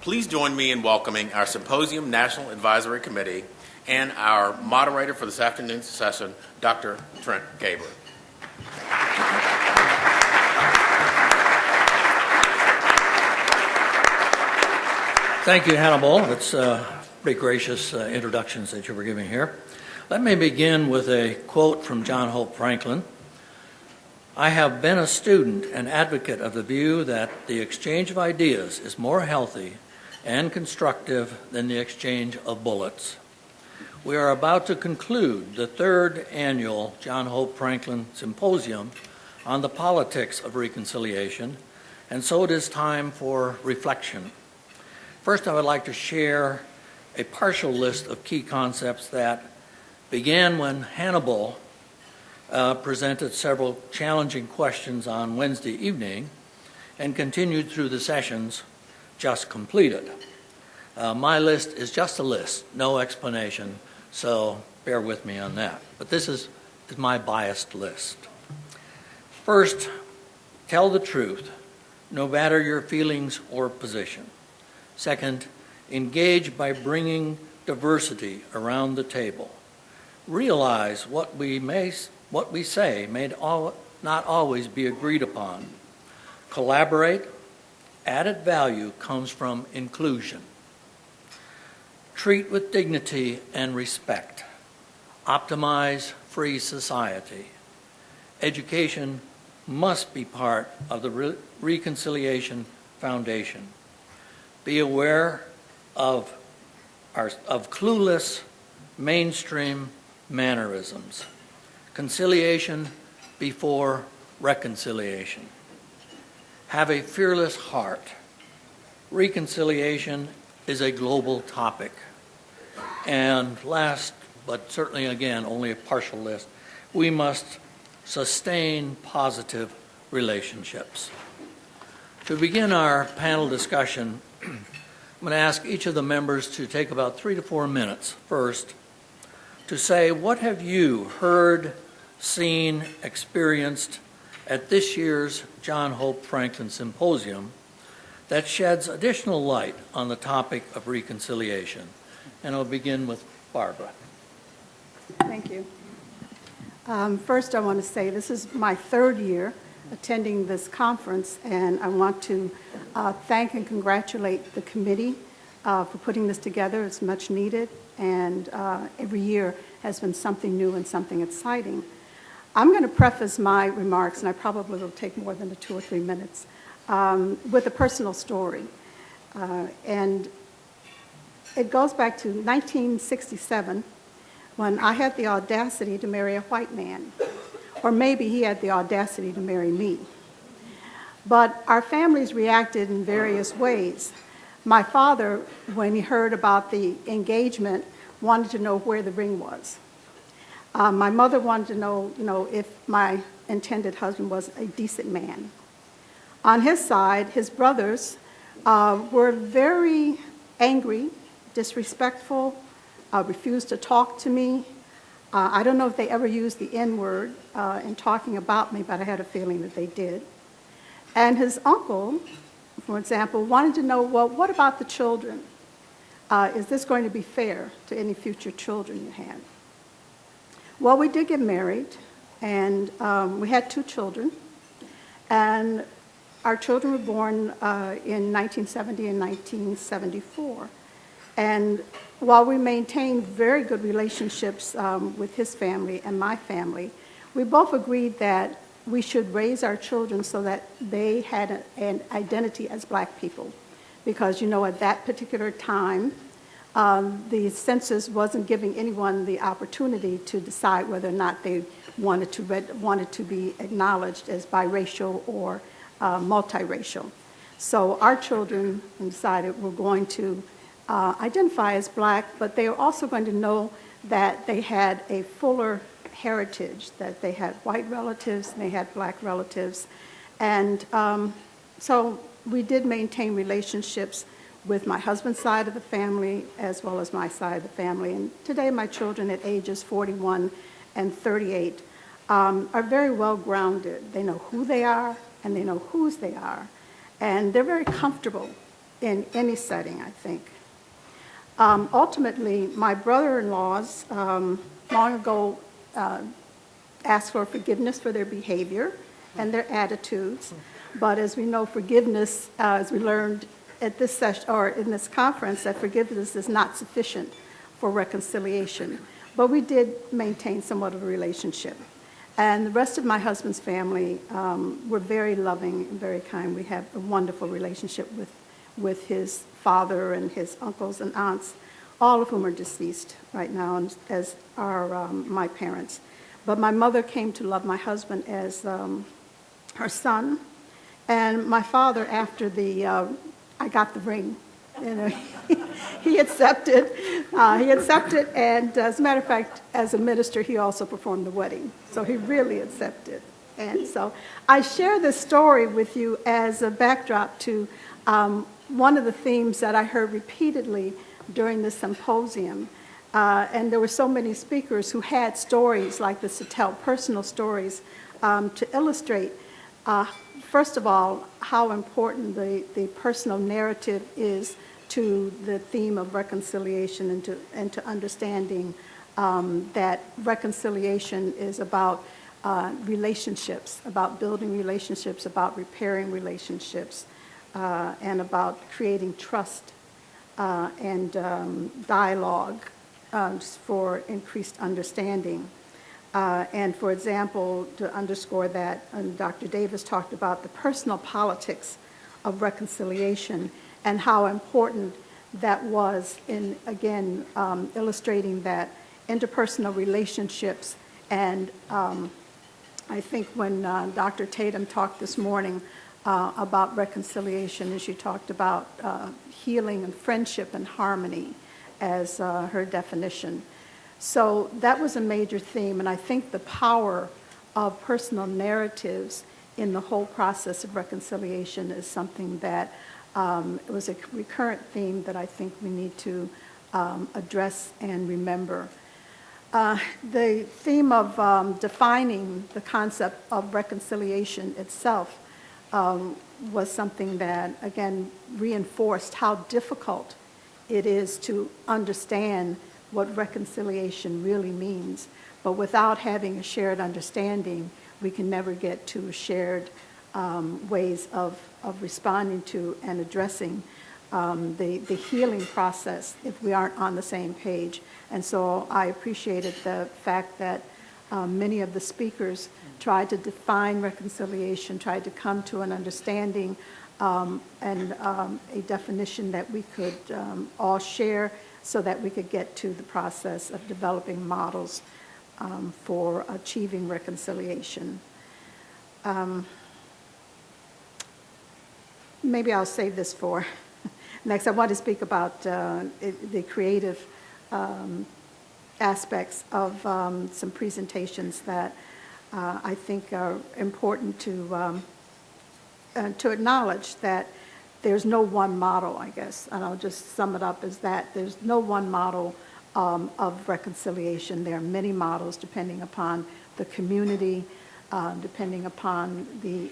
Please join me in welcoming our Symposium National Advisory Committee and our moderator for this afternoon's session, Dr. Trent Gaber. Thank you, Hannibal. It's pretty gracious introductions that you were giving here. Let me begin with a quote from John Hope Franklin. I have been a student and advocate of the view that the exchange of ideas is more healthy and constructive than the exchange of bullets. We are about to conclude the third annual John Hope Franklin Symposium on the politics of reconciliation, and so it is time for reflection. First, I would like to share a partial list of key concepts that began when Hannibal presented several challenging questions on Wednesday evening and continued through the sessions just completed. My list is just a list, no explanation, so bear with me on that. But this is my biased list. First, tell the truth, no matter your feelings or position. Second, engage by bringing diversity around the table. Realize what we say may not always be agreed upon. Collaborate. Added value comes from inclusion. Treat with dignity and respect. Optimize free society. Education must be part of the Reconciliation Foundation. Be aware of clueless mainstream mannerisms. Conciliation before reconciliation. Have a fearless heart. Reconciliation is a global topic. And last, but certainly again, only a partial list, we must sustain positive relationships. To begin our panel discussion, I'm going to ask each of the members to take about 3 to 4 minutes first to say, what have you heard, seen, experienced at this year's John Hope Franklin Symposium that sheds additional light on the topic of reconciliation? And I'll begin with Barbara. Thank you. First, I want to say this is my third year attending this conference, and I want to thank and congratulate the committee for putting this together. It's much needed, and every year has been something new and something exciting. I'm going to preface my remarks, and I probably will take more than 2 or 3 minutes, with a personal story. And it goes back to 1967 when I had the audacity to marry a white man. Or maybe he had the audacity to marry me. But our families reacted in various ways. My father, when he heard about the engagement, wanted to know where the ring was. My mother wanted to know if my intended husband was a decent man. On his side, his brothers were very angry, disrespectful, refused to talk to me. I don't know if they ever used the N-word in talking about me, but I had a feeling that they did. And his uncle, for example, wanted to know, well, what about the children? Is this going to be fair to any future children you had? Well, we did get married, and we had 2 children. And our children were born in 1970 and 1974. And while we maintained very good relationships with his family and my family, we both agreed that we should raise our children so that they had an identity as black people. Because, at that particular time, the census wasn't giving anyone the opportunity to decide whether or not they wanted to be acknowledged as biracial or multiracial. So our children decided we're going to identify as black, but they were also going to know that they had a fuller heritage, that they had white relatives and they had black relatives. And so we did maintain relationships with my husband's side of the family as well as my side of the family. And today my children at ages 41 and 38 are very well grounded. They know who they are and they know whose they are. And they're very comfortable in any setting, I think. Ultimately, my brother-in-laws long ago asked for forgiveness for their behavior and their attitudes. But as we know, forgiveness, as we learned at this session or in this conference, that forgiveness is not sufficient for reconciliation. But we did maintain somewhat of a relationship. And the rest of my husband's family were very loving and very kind. We have a wonderful relationship with his father and his uncles and aunts, all of whom are deceased right now, as are my parents. But my mother came to love my husband as her son. And my father, after I got the ring, you know, he accepted. He accepted, and as a matter of fact, as a minister, he also performed the wedding. So he really accepted. And so I share this story with you as a backdrop to one of the themes that I heard repeatedly during the symposium. And there were so many speakers who had stories like this to tell, personal stories to illustrate, first of all, how important the personal narrative is to the theme of reconciliation and to understanding that reconciliation is about relationships, about building relationships, about repairing relationships, and about creating trust and dialogue for increased understanding. And for example, to underscore that, Dr. Davis talked about the personal politics of reconciliation and how important that was in, again, illustrating that interpersonal relationships. And I think when Dr. Tatum talked this morning about reconciliation, and she talked about healing and friendship and harmony as her definition. So that was a major theme, and I think the power of personal narratives in the whole process of reconciliation is something that it was a recurrent theme that I think we need to address and remember. The theme of defining the concept of reconciliation itself was something that, again, reinforced how difficult it is to understand what reconciliation really means. But without having a shared understanding, we can never get to shared ways of responding to and addressing the healing process if we aren't on the same page. And so I appreciated the fact that many of the speakers tried to define reconciliation, tried to come to an understanding and a definition that we could all share so that we could get to the process of developing models for achieving reconciliation. Maybe I'll save this for next. I want to speak about the creative aspects of some presentations that I think are important to acknowledge that there's no one model, I guess, and I'll just sum it up as that. There's no one model of reconciliation. There are many models depending upon the community, depending upon the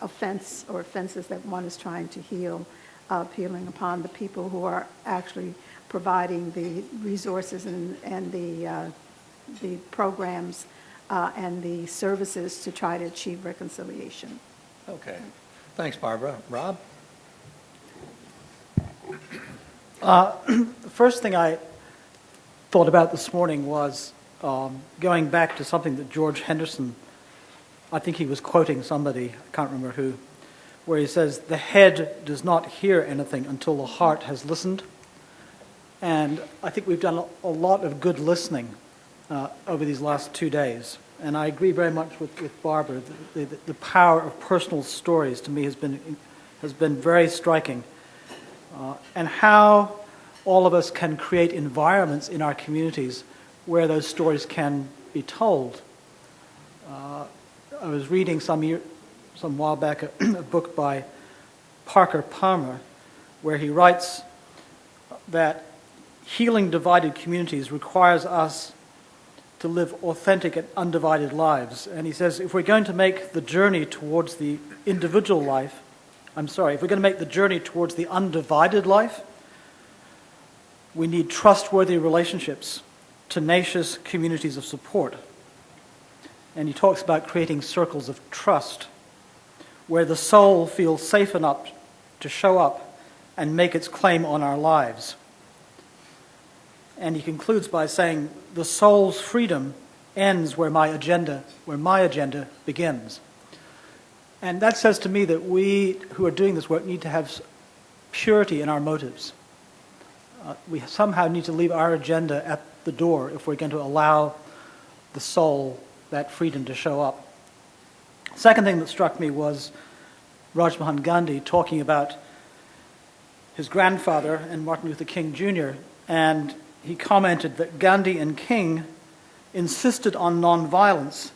offense or offenses that one is trying to heal, appealing upon the people who are actually providing the resources and the programs and the services to try to achieve reconciliation. Okay. Thanks, Barbara. Rob? The first thing I thought about this morning was going back to something that George Henderson, I think he was quoting somebody, I can't remember who, where he says, "The head does not hear anything until the heart has listened." And I think we've done a lot of good listening over these last 2 days. And I agree very much with Barbara. The power of personal stories to me has been very striking. And how all of us can create environments in our communities where those stories can be told. I was reading some while back a book by Parker Palmer where he writes that healing divided communities requires us to live authentic and undivided lives. And he says if we're going to make the journey towards the individual life if we're going to make the journey towards the undivided life, we need trustworthy relationships, tenacious communities of support. And he talks about creating circles of trust where the soul feels safe enough to show up and make its claim on our lives. And he concludes by saying, the soul's freedom ends where my agenda begins. And that says to me that we who are doing this work need to have purity in our motives. We somehow need to leave our agenda at the door if we're going to allow the soul that freedom to show up. Second thing that struck me was Rajmohan Gandhi talking about his grandfather and Martin Luther King Jr., and he commented that Gandhi and King insisted on nonviolence,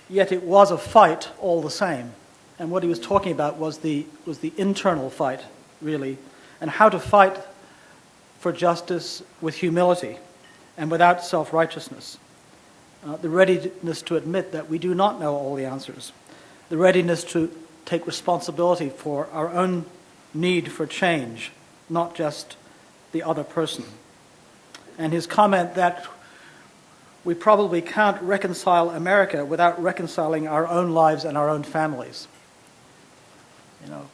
yet it was a fight all the same. And what he was talking about was the internal fight, really, and how to fight for justice with humility and without self-righteousness. The readiness to admit that we do not know all the answers. The readiness to take responsibility for our own need for change, not just the other person. And his comment that we probably can't reconcile America without reconciling our own lives and our own families. You know,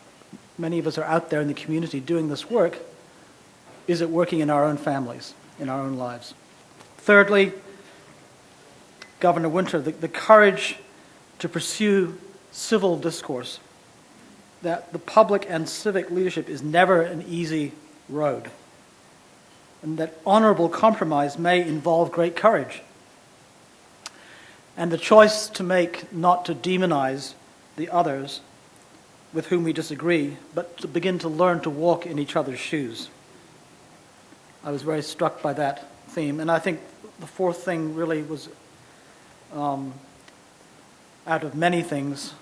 many of us are out there in the community doing this work. Is it working in our own families, in our own lives? Thirdly, Governor Winter, the courage to pursue civil discourse, that the public and civic leadership is never an easy road, and that honorable compromise may involve great courage. And the choice to make not to demonize the others with whom we disagree, but to begin to learn to walk in each other's shoes. I was very struck by that theme. And I think the fourth thing really was, out of many things,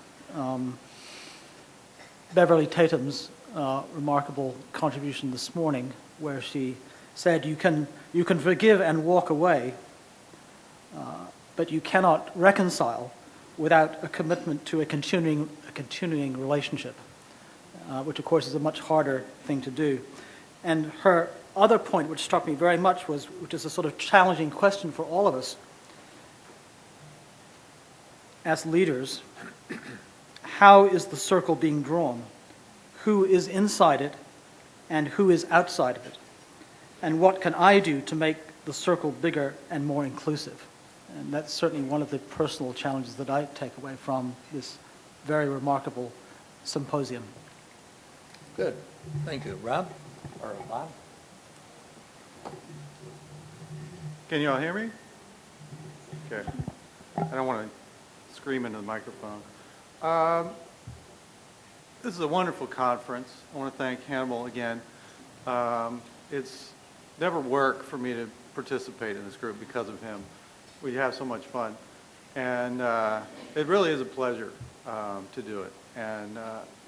Beverly Tatum's remarkable contribution this morning, where she said, you can forgive and walk away, but you cannot reconcile without a commitment to a continuing relationship, which of course is a much harder thing to do. And her other point, which struck me very much, which is a sort of challenging question for all of us as leaders: how is the circle being drawn? Who is inside it and who is outside of it? And what can I do to make the circle bigger and more inclusive? And that's certainly one of the personal challenges that I take away from this very remarkable symposium. Good. Thank you. Rob? Or Bob? Can you all hear me? Okay. I don't want to scream into the microphone. This is a wonderful conference. I want to thank Hannibal again. It's never worked for me to participate in this group because of him. We have so much fun. And it really is a pleasure to do it. And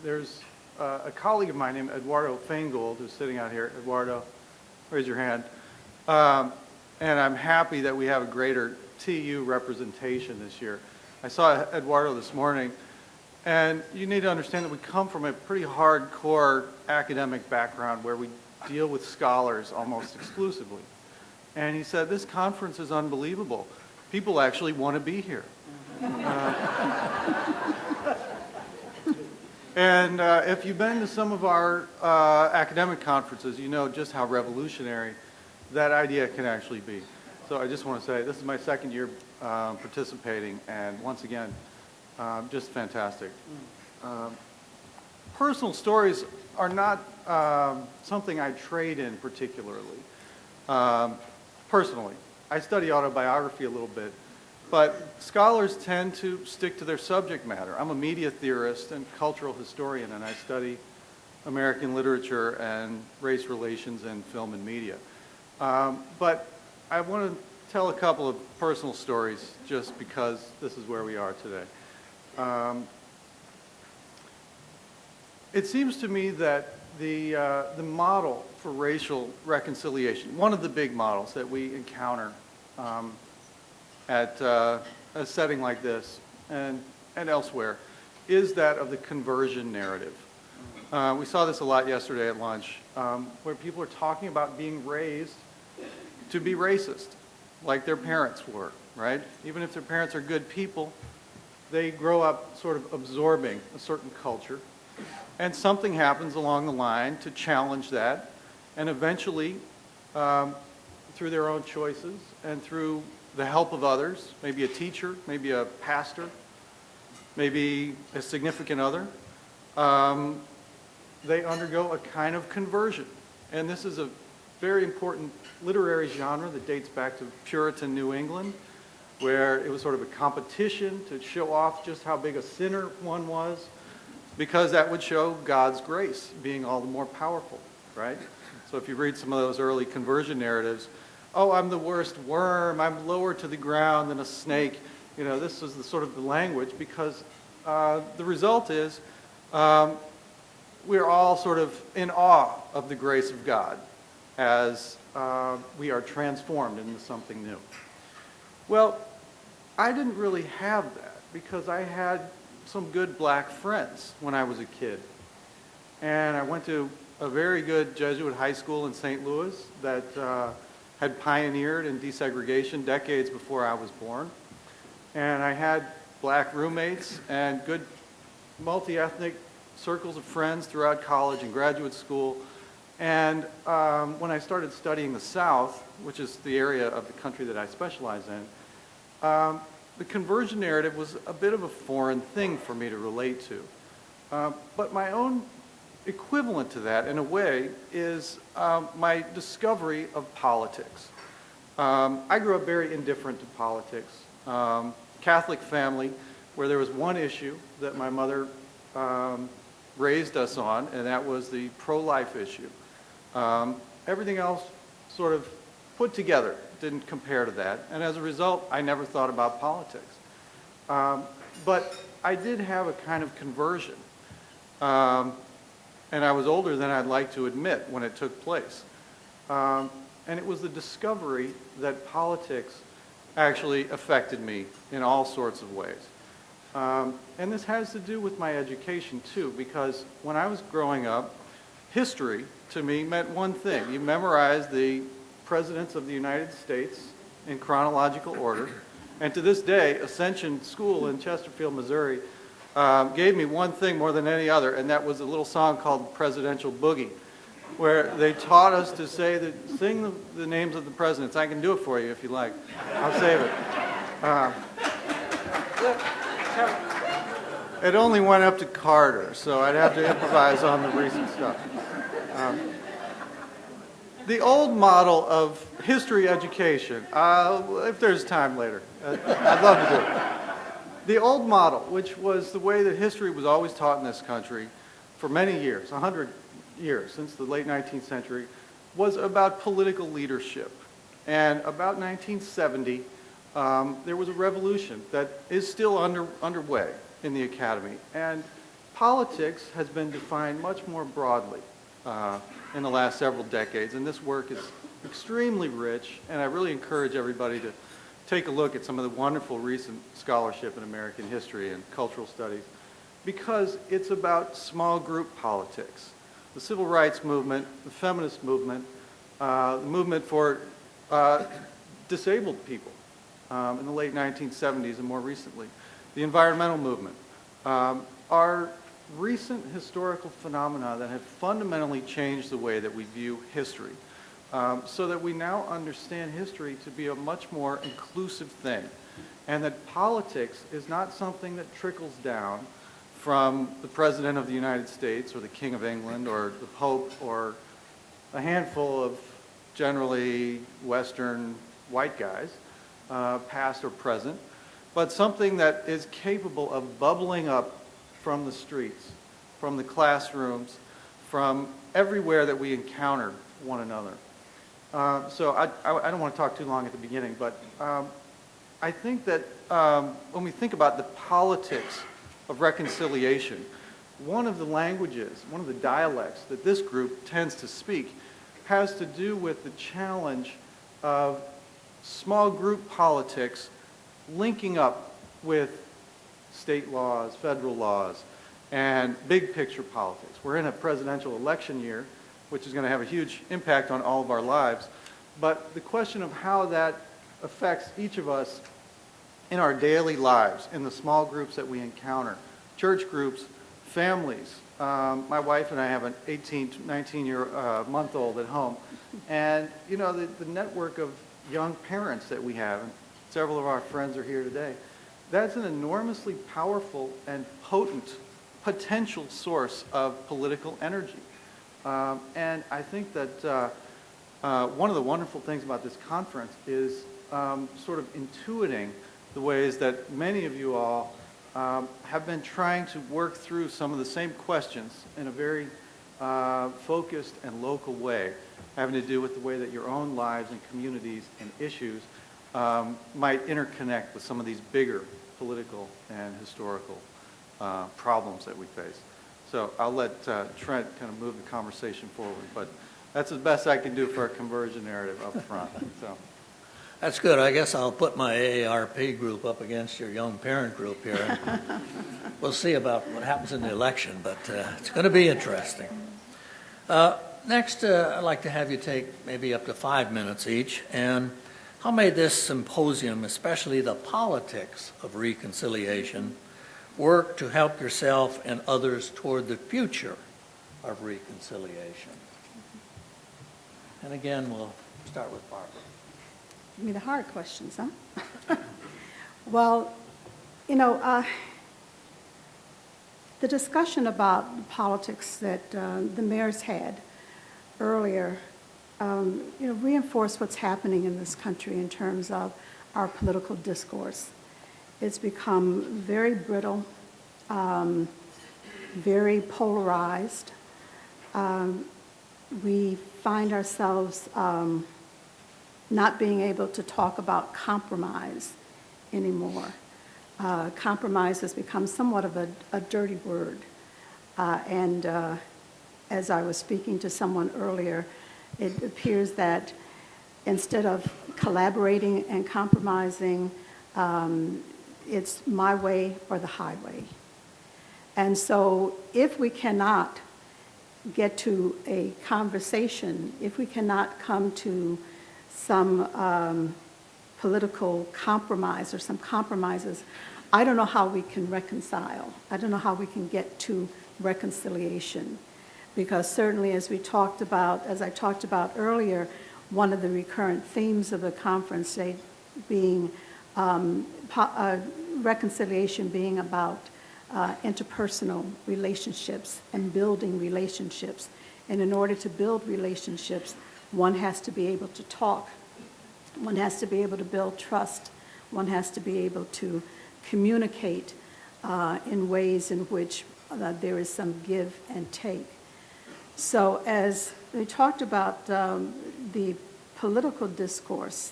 there's a colleague of mine named Eduardo Feingold who's sitting out here. Eduardo, raise your hand. And I'm happy that we have a greater TU representation this year. I saw Eduardo this morning, and you need to understand that we come from a pretty hardcore academic background where we deal with scholars almost exclusively. And he said, this conference is unbelievable. People actually want to be here. And if you've been to some of our academic conferences, you know just how revolutionary that idea can actually be. So I just want to say this is my second year participating, and once again, just fantastic. Personal stories are not something I trade in particularly. Personally, I study autobiography a little bit, but scholars tend to stick to their subject matter. I'm a media theorist and cultural historian, and I study American literature and race relations in film and media. But I want to tell a couple of personal stories just because this is where we are today. It seems to me that the model for racial reconciliation, one of the big models that we encounter at a setting like this and elsewhere, is that of the conversion narrative. We saw this a lot yesterday at lunch, where people are talking about being raised to be racist, like their parents were, right? Even if their parents are good people, they grow up sort of absorbing a certain culture, and something happens along the line to challenge that, and eventually, through their own choices and through the help of others, maybe a teacher, maybe a pastor, maybe a significant other, they undergo a kind of conversion. And this is a very important literary genre that dates back to Puritan New England, where it was sort of a competition to show off just how big a sinner one was, because that would show God's grace being all the more powerful, right? So if you read some of those early conversion narratives, oh, I'm the worst worm, I'm lower to the ground than a snake. You know, this is the sort of the language, because the result is we're all sort of in awe of the grace of God as we are transformed into something new. Well, I didn't really have that because I had some good black friends when I was a kid. And I went to a very good Jesuit high school in St. Louis that had pioneered in desegregation decades before I was born. And I had black roommates and good multi-ethnic circles of friends throughout college and graduate school. And when I started studying the South, which is the area of the country that I specialize in, the conversion narrative was a bit of a foreign thing for me to relate to. But my own equivalent to that, in a way, is my discovery of politics. I grew up very indifferent to politics. Catholic family, where there was one issue that my mother raised us on, and that was the pro-life issue. Everything else sort of put together didn't compare to that, and as a result, I never thought about politics. But I did have a kind of conversion, and I was older than I'd like to admit when it took place. And it was the discovery that politics actually affected me in all sorts of ways. And this has to do with my education too, because when I was growing up, history to me meant one thing. You memorize the presidents of the United States in chronological order. And to this day, Ascension School in Chesterfield, Missouri, gave me one thing more than any other, and that was a little song called Presidential Boogie, where they taught us to sing the names of the presidents. I can do it for you if you like. I'll save it. It only went up to Carter, so I'd have to improvise on the recent stuff. The old model of history education, if there's time later, I'd love to do it. The old model, which was the way that history was always taught in this country for many years, 100 years, since the late 19th century, was about political leadership. And about 1970, there was a revolution that is still underway in the academy. And politics has been defined much more broadly in the last several decades. And this work is extremely rich, and I really encourage everybody to take a look at some of the wonderful recent scholarship in American history and cultural studies, because it's about small group politics. The civil rights movement, the feminist movement, the movement for disabled people in the late 1970s and more recently, the environmental movement, are recent historical phenomena that have fundamentally changed the way that we view history, so that we now understand history to be a much more inclusive thing, and that politics is not something that trickles down from the President of the United States or the King of England or the Pope or a handful of generally Western white guys, past or present, but something that is capable of bubbling up from the streets, from the classrooms, from everywhere that we encounter one another. So I don't want to talk too long at the beginning, but I think that when we think about the politics of reconciliation, one of the languages, one of the dialects that this group tends to speak has to do with the challenge of small group politics linking up with state laws, federal laws, and big picture politics. We're in a presidential election year, which is going to have a huge impact on all of our lives. But the question of how that affects each of us in our daily lives, in the small groups that we encounter, church groups, families. My wife and I have an 18 to 19-month-old at home. And, you know, the network of young parents that we have, and several of our friends are here today, that's an enormously powerful and potent potential source of political energy. And I think that one of the wonderful things about this conference is sort of intuiting the ways that many of you all have been trying to work through some of the same questions in a very focused and local way, having to do with the way that your own lives and communities and issues might interconnect with some of these bigger political and historical problems that we face. So I'll let Trent kind of move the conversation forward, but that's the best I can do for a conversion narrative up front. So. That's good. I guess I'll put my AARP group up against your young parent group here. We'll see about what happens in the election, but it's going to be interesting. Next, I'd like to have you take maybe up to 5 minutes each. And how may this symposium, especially the politics of reconciliation, work to help yourself and others toward the future of reconciliation? And again, we'll start with Barbara. Give me the hard questions, huh? Well, you know, the discussion about the politics that the mayors had earlier, you know, reinforced what's happening in this country in terms of our political discourse. It's become very brittle, very polarized. We find ourselves not being able to talk about compromise anymore. Compromise has become somewhat of a dirty word. And as I was speaking to someone earlier, it appears that instead of collaborating and compromising, it's my way or the highway. And so if we cannot get to a conversation, if we cannot come to some political compromise or some compromises, I don't know how we can reconcile. I don't know how we can get to reconciliation. Because certainly as I talked about earlier, one of the recurrent themes of the conference being reconciliation being about interpersonal relationships and building relationships. And in order to build relationships, one has to be able to talk. One has to be able to build trust. One has to be able to communicate in ways in which there is some give and take. So as we talked about the political discourse,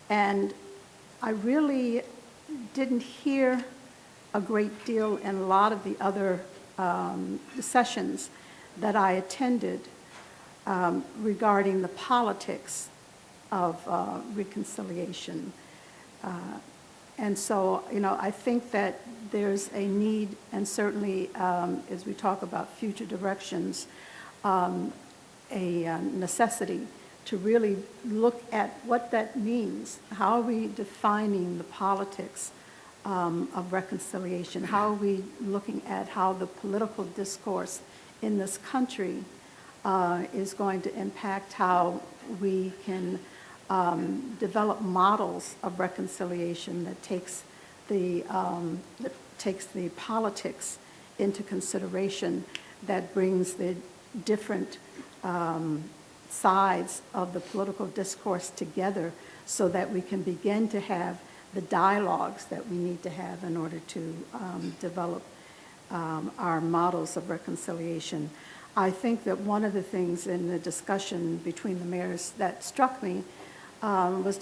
and I really didn't hear a great deal in a lot of the other sessions that I attended regarding the politics of reconciliation. And so, you know, I think that there's a need, and certainly as we talk about future directions, a necessity to really look at what that means. How are we defining the politics of reconciliation? How are we looking at how the political discourse in this country is going to impact how we can develop models of reconciliation that takes the politics into consideration, that brings the different sides of the political discourse together so that we can begin to have the dialogues that we need to have in order to develop our models of reconciliation. I think that one of the things in the discussion between the mayors that struck me was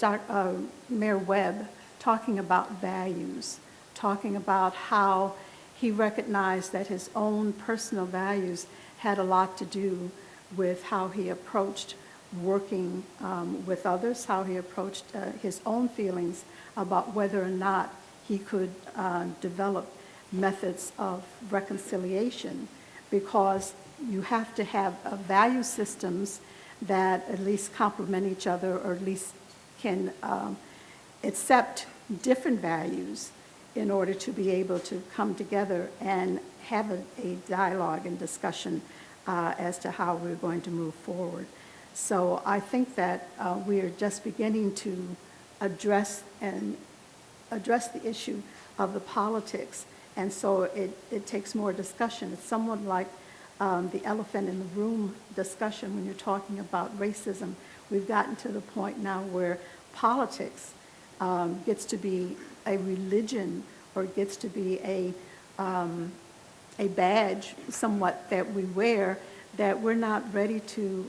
Mayor Webb talking about values, talking about how he recognized that his own personal values had a lot to do with how he approached working with others, how he approached his own feelings about whether or not he could develop methods of reconciliation, because you have to have value systems that at least complement each other, or at least can accept different values in order to be able to come together and have a dialogue and discussion as to how we're going to move forward. So I think that we are just beginning to address the issue of the politics, and so it takes more discussion. It's somewhat like the elephant in the room discussion when you're talking about racism. We've gotten to the point now where politics gets to be a religion, or gets to be a badge somewhat that we wear, that we're not ready to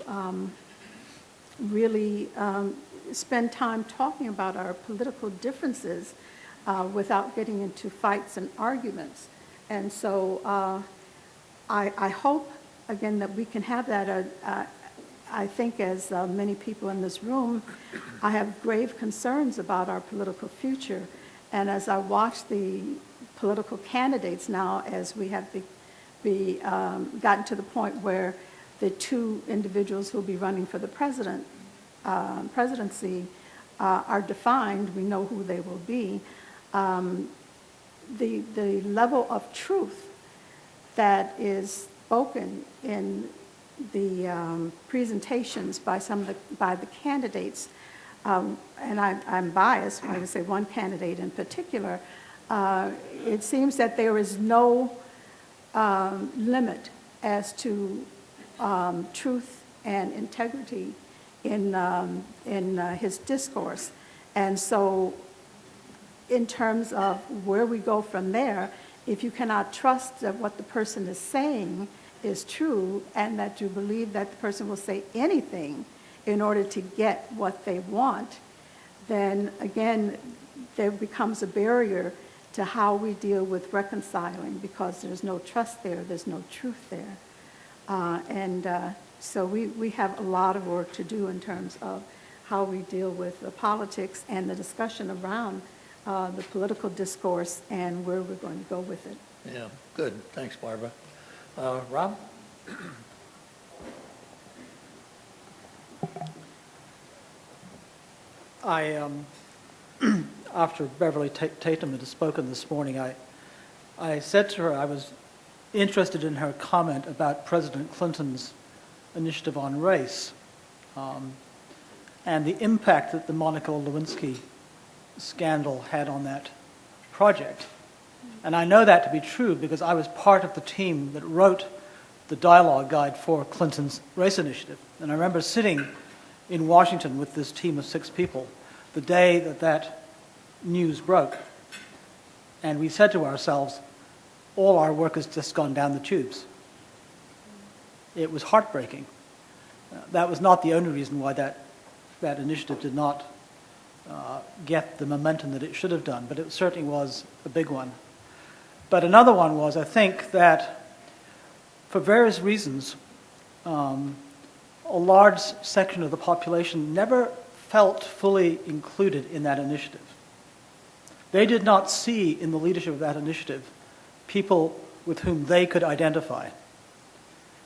really spend time talking about our political differences without getting into fights and arguments. And so I hope, again, that we can have that. I think, as many people in this room, I have grave concerns about our political future. And as I watch the political candidates now, as we have gotten to the point where the two individuals who will be running for the presidency are defined, we know who they will be, the level of truth that is spoken in the presentations by the candidates, and I'm biased when I say one candidate in particular, it seems that there is no limit as to truth and integrity in his discourse. And so in terms of where we go from there, if you cannot trust that what the person is saying is true, and that you believe that the person will say anything in order to get what they want, then again, there becomes a barrier to how we deal with reconciling, because there's no trust there, there's no truth there. So we have a lot of work to do in terms of how we deal with the politics and the discussion around the political discourse and where we're going to go with it. Yeah, good. Thanks, Barbara. Rob? After Beverly Tatum had spoken this morning, I said to her I was interested in her comment about President Clinton's initiative on race and the impact that the Monica Lewinsky scandal had on that project. And I know that to be true because I was part of the team that wrote the dialogue guide for Clinton's race initiative. And I remember sitting in Washington with this team of 6 people the day that news broke. And we said to ourselves, all our work has just gone down the tubes. It was heartbreaking. That was not the only reason why that initiative did not get the momentum that it should have done, but it certainly was a big one. But another one was, I think, that for various reasons, a large section of the population never felt fully included in that initiative. They did not see in the leadership of that initiative people with whom they could identify.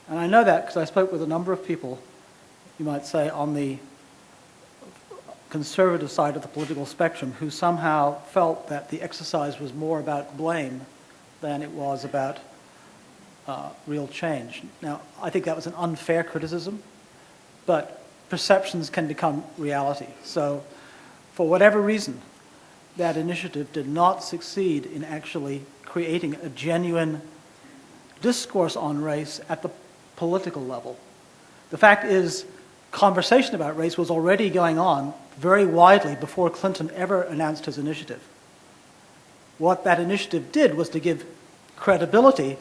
And I know that because I spoke with a number of people, you might say, on the conservative side of the political spectrum who somehow felt that the exercise was more about blame than it was about real change. Now, I think that was an unfair criticism, but perceptions can become reality. So, for whatever reason, that initiative did not succeed in actually creating a genuine discourse on race at the political level. The fact is, conversation about race was already going on very widely before Clinton ever announced his initiative. What that initiative did was to give credibility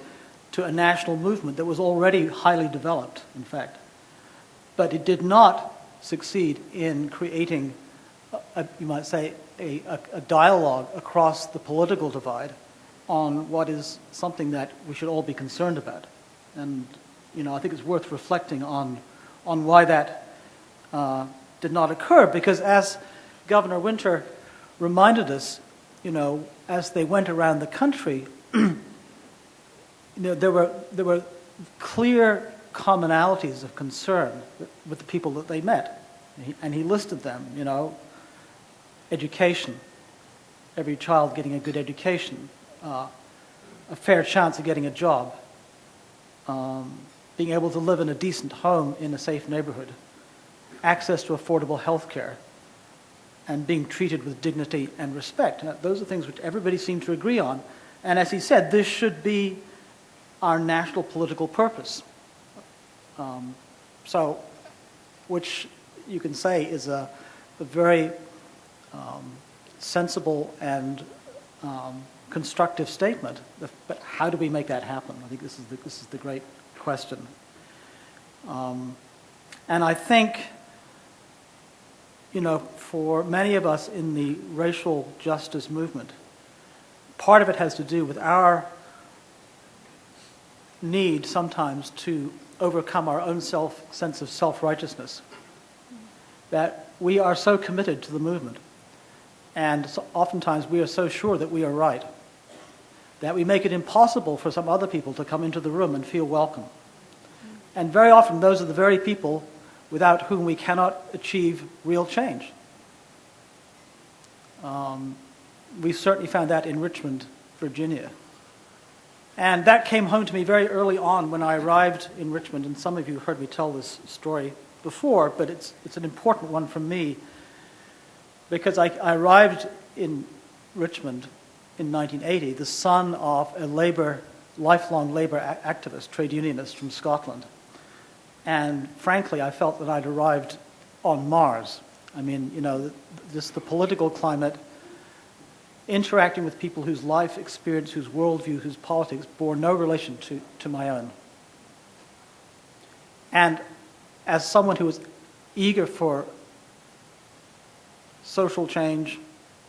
to a national movement that was already highly developed, in fact. But it did not succeed in creating, you might say, a dialogue across the political divide on what is something that we should all be concerned about. And, I think it's worth reflecting on why that did not occur, because as Governor Winter reminded us, as they went around the country there were clear commonalities of concern with the people that they met. And he listed them, education, every child getting a good education, a fair chance of getting a job, being able to live in a decent home in a safe neighborhood, access to affordable health care, and being treated with dignity and respect. Now, those are things which everybody seemed to agree on. And as he said, this should be our national political purpose. Which you can say is a very sensible and constructive statement. But how do we make that happen? I think this is the great question. And I think, for many of us in the racial justice movement, part of it has to do with our need sometimes to overcome our own sense of self-righteousness, that we are so committed to the movement, and so oftentimes we are so sure that we are right, that we make it impossible for some other people to come into the room and feel welcome. And very often those are the very people without whom we cannot achieve real change. We certainly found that in Richmond, Virginia. And that came home to me very early on when I arrived in Richmond, and some of you heard me tell this story before, but it's an important one for me, because I arrived in Richmond in 1980, the son of a lifelong labor activist, trade unionist from Scotland. And frankly, I felt that I'd arrived on Mars. I mean, just the political climate, interacting with people whose life experience, whose worldview, whose politics bore no relation to my own. And as someone who was eager for social change,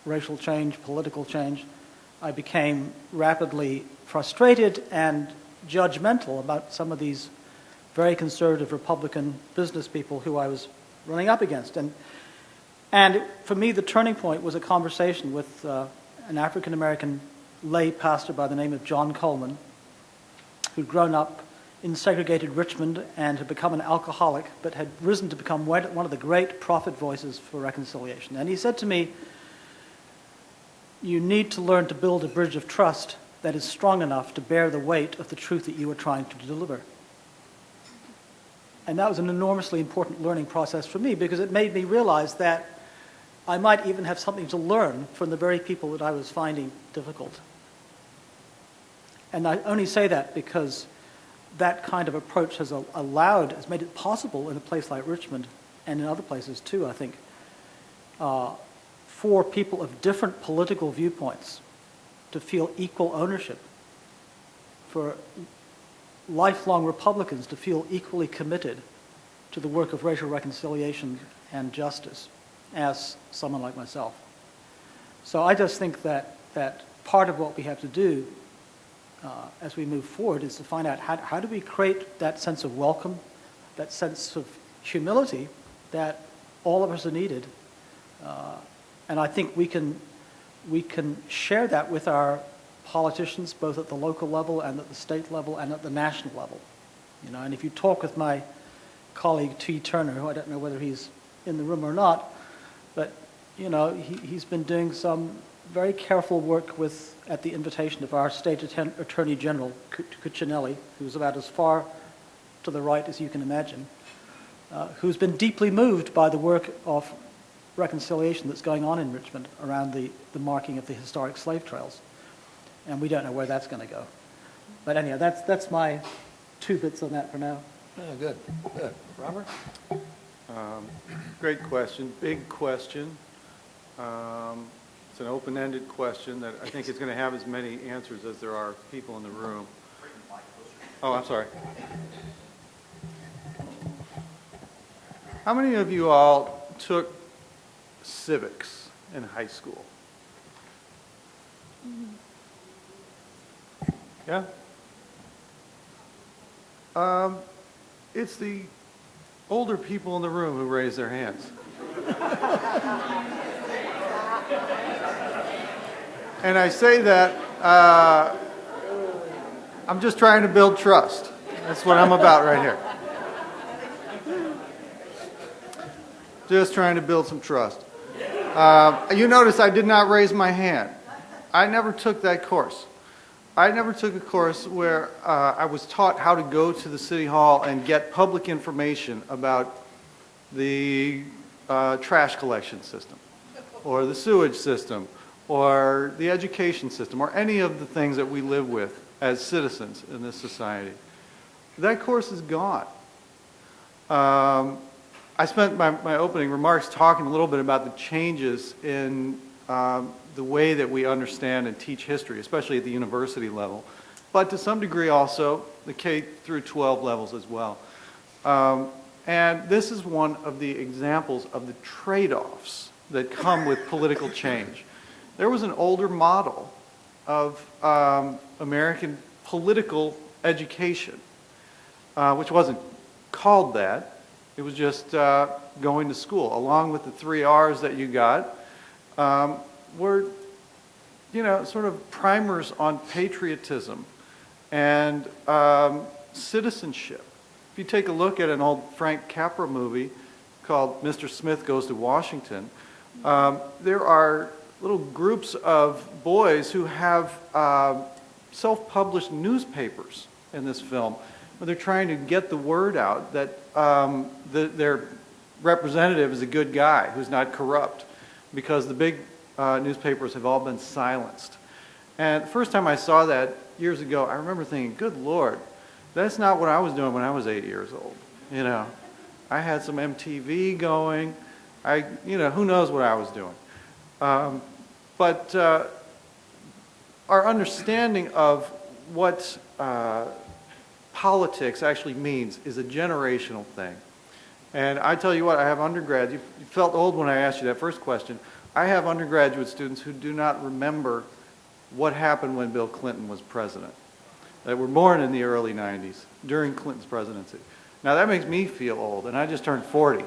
racial change, political change, I became rapidly frustrated and judgmental about some of these very conservative Republican business people who I was running up against. And for me, the turning point was a conversation with an African-American lay pastor by the name of John Coleman, who'd grown up in segregated Richmond and had become an alcoholic, but had risen to become one of the great prophet voices for reconciliation. And he said to me, "You need to learn to build a bridge of trust that is strong enough to bear the weight of the truth that you are trying to deliver." And that was an enormously important learning process for me, because it made me realize that I might even have something to learn from the very people that I was finding difficult. And I only say that because that kind of approach has made it possible in a place like Richmond, and in other places too, I think, for people of different political viewpoints to feel equal ownership, for lifelong Republicans to feel equally committed to the work of racial reconciliation and justice as someone like myself. So I just think that part of what we have to do as we move forward is to find out how do we create that sense of welcome, that sense of humility that all of us are needed. And I think we can share that with our politicians, both at the local level and at the state level and at the national level. And if you talk with my colleague T. Turner, who I don't know whether he's in the room or not, but he's been doing some very careful work at the invitation of our state attorney general, Cuccinelli, who's about as far to the right as you can imagine, who's been deeply moved by the work of reconciliation that's going on in Richmond around the marking of the historic slave trails. And we don't know where that's going to go. But anyhow, that's my 2 bits on that for now. Yeah, good. Robert? Great question, big question. It's an open-ended question that I think is going to have as many answers as there are people in the room. Oh, I'm sorry. How many of you all took civics in high school? Yeah? It's the older people in the room who raise their hands. And I say that I'm just trying to build trust. That's what I'm about right here. Just trying to build some trust. You notice I did not raise my hand. I never took that course. I never took a course where I was taught how to go to the City Hall and get public information about the trash collection system, or the sewage system, or the education system, or any of the things that we live with as citizens in this society. That course is gone. I spent my opening remarks talking a little bit about the changes in the way that we understand and teach history, especially at the university level, but to some degree also the K through 12 levels as well. And this is one of the examples of the trade-offs that come with political change. There was an older model of American political education, which wasn't called that. It was just going to school, along with the 3 R's that you got, were, you know, sort of primers on patriotism and citizenship. If you take a look at an old Frank Capra movie called Mr. Smith Goes to Washington, there are little groups of boys who have self-published newspapers in this film, where they're trying to get the word out that their representative is a good guy who's not corrupt, because the big newspapers have all been silenced. And the first time I saw that years ago, I remember thinking, good Lord, that's not what I was doing when I was 8 years old. You know, I had some MTV going. You know, who knows what I was doing. But our understanding of what politics actually means is a generational thing. And I tell you what, I have undergrads. You felt old when I asked you that first question. I have undergraduate students who do not remember what happened when Bill Clinton was president, that were born in the early 90s during Clinton's presidency. Now that makes me feel old, and I just turned 40.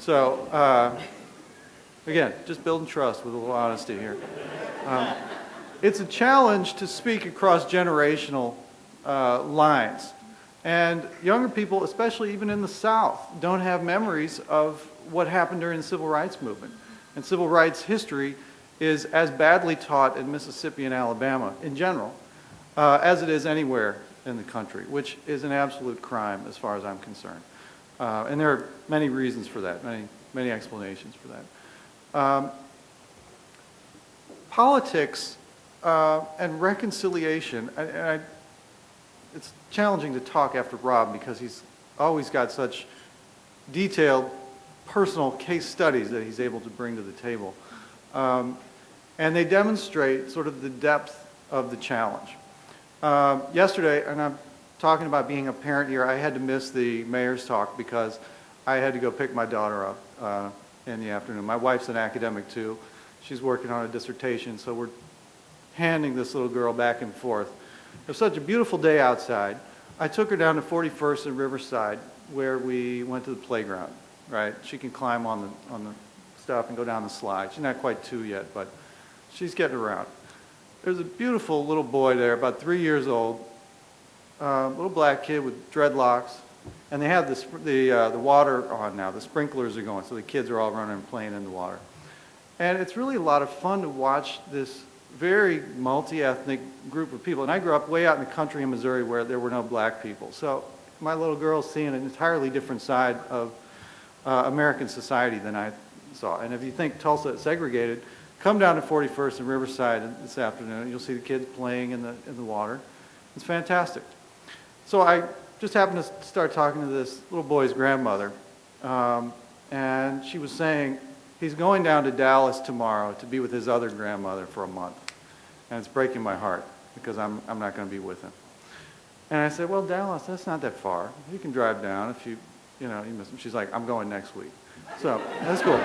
So again, just building trust with a little honesty here. It's a challenge to speak across generational lines. And younger people, especially even in the South, don't have memories of what happened during the Civil Rights Movement. And civil rights history is as badly taught in Mississippi and Alabama in general as it is anywhere in the country, which is an absolute crime as far as I'm concerned. And there are many reasons for that, many explanations for that. Politics and reconciliation, it's challenging to talk after Rob because he's always got such detailed personal case studies that he's able to bring to the table. And they demonstrate sort of the depth of the challenge. Yesterday, and I'm talking about being a parent here, I had to miss the mayor's talk because I had to go pick my daughter up in the afternoon. My wife's an academic too. She's working on a dissertation, so we're handing this little girl back and forth. It was such a beautiful day outside. I took her down to 41st and Riverside, where we went to the playground, right? She can climb on the stuff and go down the slide. She's not quite 2 yet, but she's getting around. There's a beautiful little boy there, about 3 years old, little black kid with dreadlocks, and they have the water on now. The sprinklers are going, so the kids are all running and playing in the water. And it's really a lot of fun to watch this very multi-ethnic group of people. And I grew up way out in the country in Missouri where there were no black people. So my little girl's seeing an entirely different side of American society than I saw. And if you think Tulsa is segregated, come down to 41st and Riverside this afternoon. You'll see the kids playing in the water. It's fantastic. So I just happened to start talking to this little boy's grandmother. And she was saying, he's going down to Dallas tomorrow to be with his other grandmother for a month. And it's breaking my heart because I'm not going to be with him. And I said, well, Dallas, that's not that far. You can drive down if you miss him. She's like, I'm going next week. So that's cool.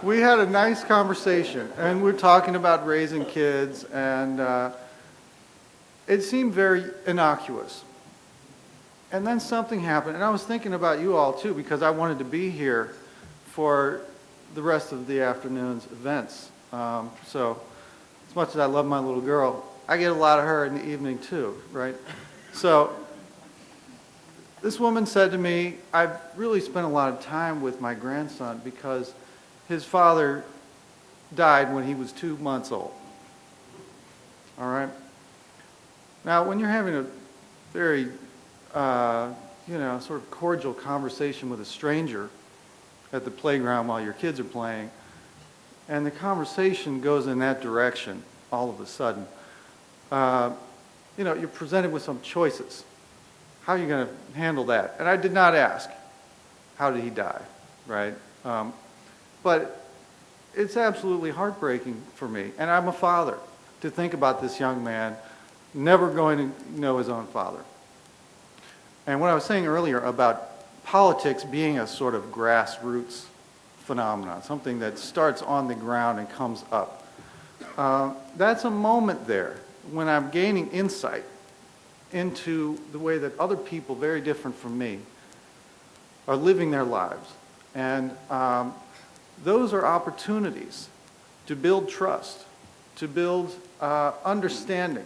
We had a nice conversation, and we're talking about raising kids, and it seemed very innocuous. And then something happened, and I was thinking about you all too, because I wanted to be here for the rest of the afternoon's events. So as much as I love my little girl, I get a lot of her in the evening too, right? So this woman said to me, I've really spent a lot of time with my grandson because his father died when he was 2 months old. All right? Now, when you're having a very, sort of cordial conversation with a stranger at the playground while your kids are playing, and the conversation goes in that direction all of a sudden, you're presented with some choices. How are you going to handle that? And I did not ask, how did he die, right? But it's absolutely heartbreaking for me, and I'm a father, to think about this young man never going to know his own father. And what I was saying earlier about politics being a sort of grassroots phenomenon, something that starts on the ground and comes up, that's a moment there when I'm gaining insight into the way that other people very different from me are living their lives. And those are opportunities to build trust, to build understanding,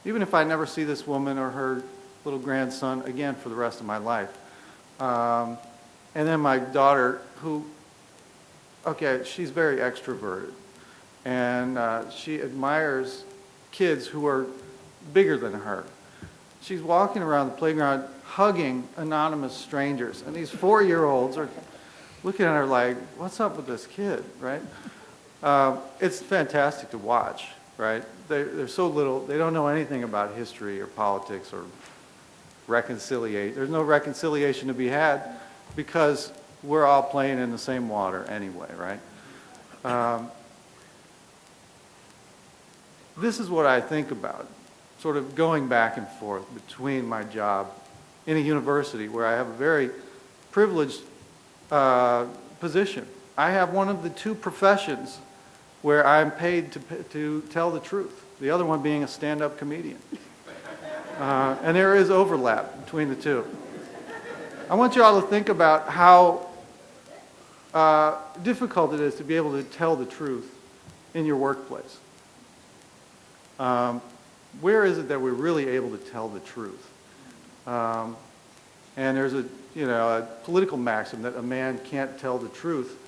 even if I never see this woman or her little grandson again for the rest of my life. And then my daughter, who, she's very extroverted, and she admires kids who are bigger than her. She's walking around the playground hugging anonymous strangers, and these 4-year-olds are looking at her like, what's up with this kid, right? It's fantastic to watch, right? They're so little, they don't know anything about history or politics or reconciliation. There's no reconciliation to be had because we're all playing in the same water anyway, right? This is what I think about, sort of going back and forth between my job in a university where I have a very privileged position. I have one of the 2 professions where I'm paid to tell the truth, the other one being a stand-up comedian. And there is overlap between the 2. I want you all to think about how difficult it is to be able to tell the truth in your workplace. Where is it that we're really able to tell the truth? And there's a political maxim that a man can't tell the truth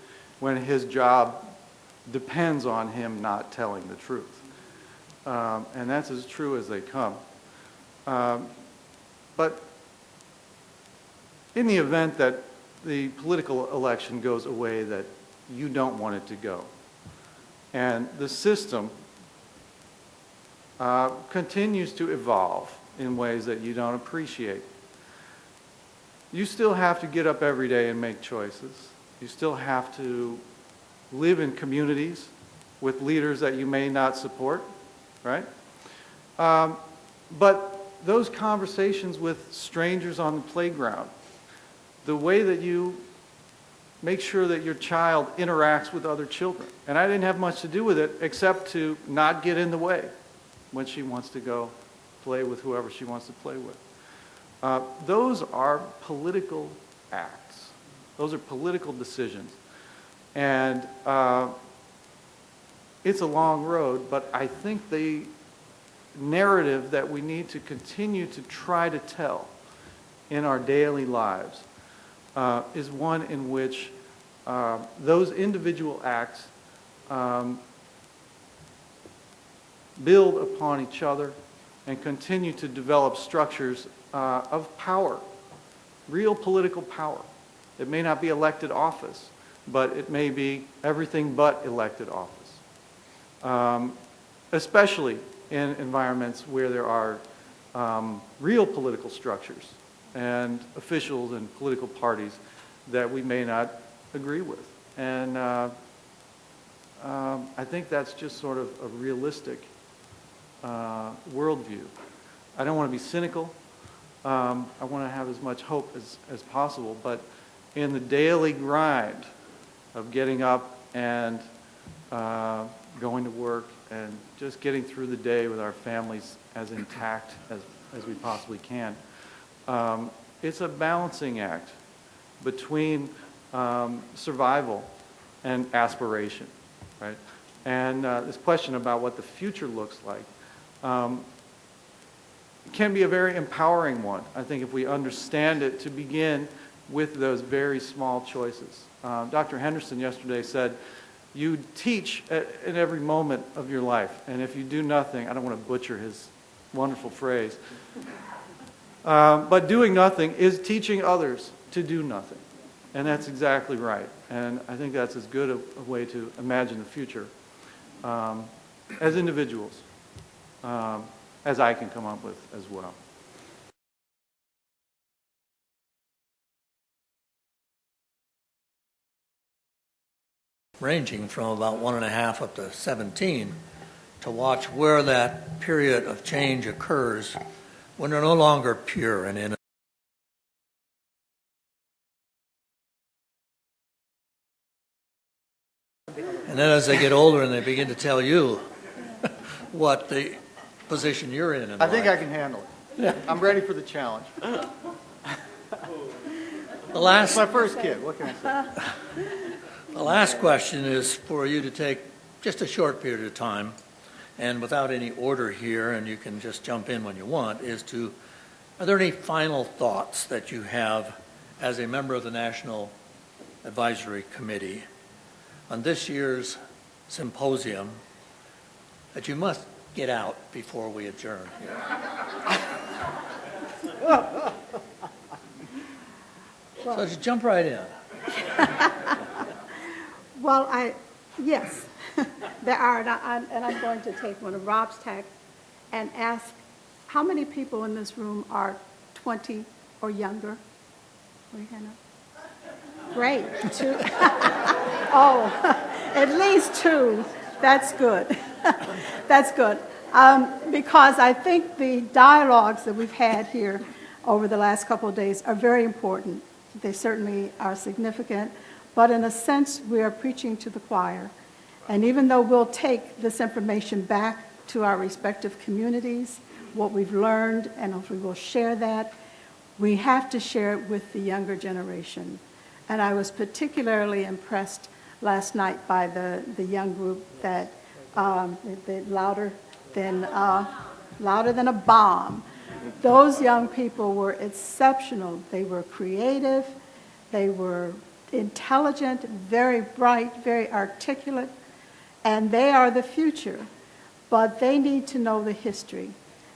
when his job depends on him not telling the truth. And that's as true as they come. But in the event that the political election goes a way that you don't want it to go, and the system continues to evolve in ways that you don't appreciate, you still have to get up every day and make choices. You still have to live in communities with leaders that you may not support, right? But those conversations with strangers on the playground, the way that you make sure that your child interacts with other children, and I didn't have much to do with it except to not get in the way when she wants to go play with whoever she wants to play with. Those are political acts. Those are political decisions. And it's a long road, but I think the narrative that we need to continue to try to tell in our daily lives is one in which those individual acts build upon each other and continue to develop structures of power, real political power. It may not be elected office, but it may be everything but elected office, especially in environments where there are real political structures and officials and political parties that we may not agree with. And I think that's just sort of a realistic worldview. I don't want to be cynical. I want to have as much hope as possible, but in the daily grind of getting up and going to work and just getting through the day with our families as intact as we possibly can, it's a balancing act between survival and aspiration, right? And this question about what the future looks like, can be a very empowering one, I think, if we understand it to begin with those very small choices. Dr. Henderson yesterday said, you teach in every moment of your life, and if you do nothing, I don't want to butcher his wonderful phrase, but doing nothing is teaching others to do nothing. And that's exactly right. And I think that's as good a way to imagine the future as individuals as I can come up with as well. Ranging from about 1.5 up to 17, to watch where that period of change occurs when they're no longer pure and innocent. And then as they get older and they begin to tell you what the position you're in I think I life. can handle it. I'm ready for the challenge. The last It's my first kid. What can I say? The last question is for you to take just a short period of time, and without any order here, and you can just jump in when you want, are there any final thoughts that you have as a member of the National Advisory Committee on this year's symposium that you must get out before we adjourn here? So just jump right in. Well, yes, there are, and I'm going to take one of Rob's tack and ask, how many people in this room are 20 or younger? What do you hand up? Great, 2. Oh, at least 2. That's good. That's good. Because I think the dialogues that we've had here over the last couple of days are very important. They certainly are significant. But in a sense, we are preaching to the choir. And even though we'll take this information back to our respective communities, what we've learned, and if we will share that, we have to share it with the younger generation. And I was particularly impressed last night by the young group that louder than a bomb. Those young people were exceptional. They were creative. They were intelligent, very bright, very articulate, and they are the future. But they need to know the history.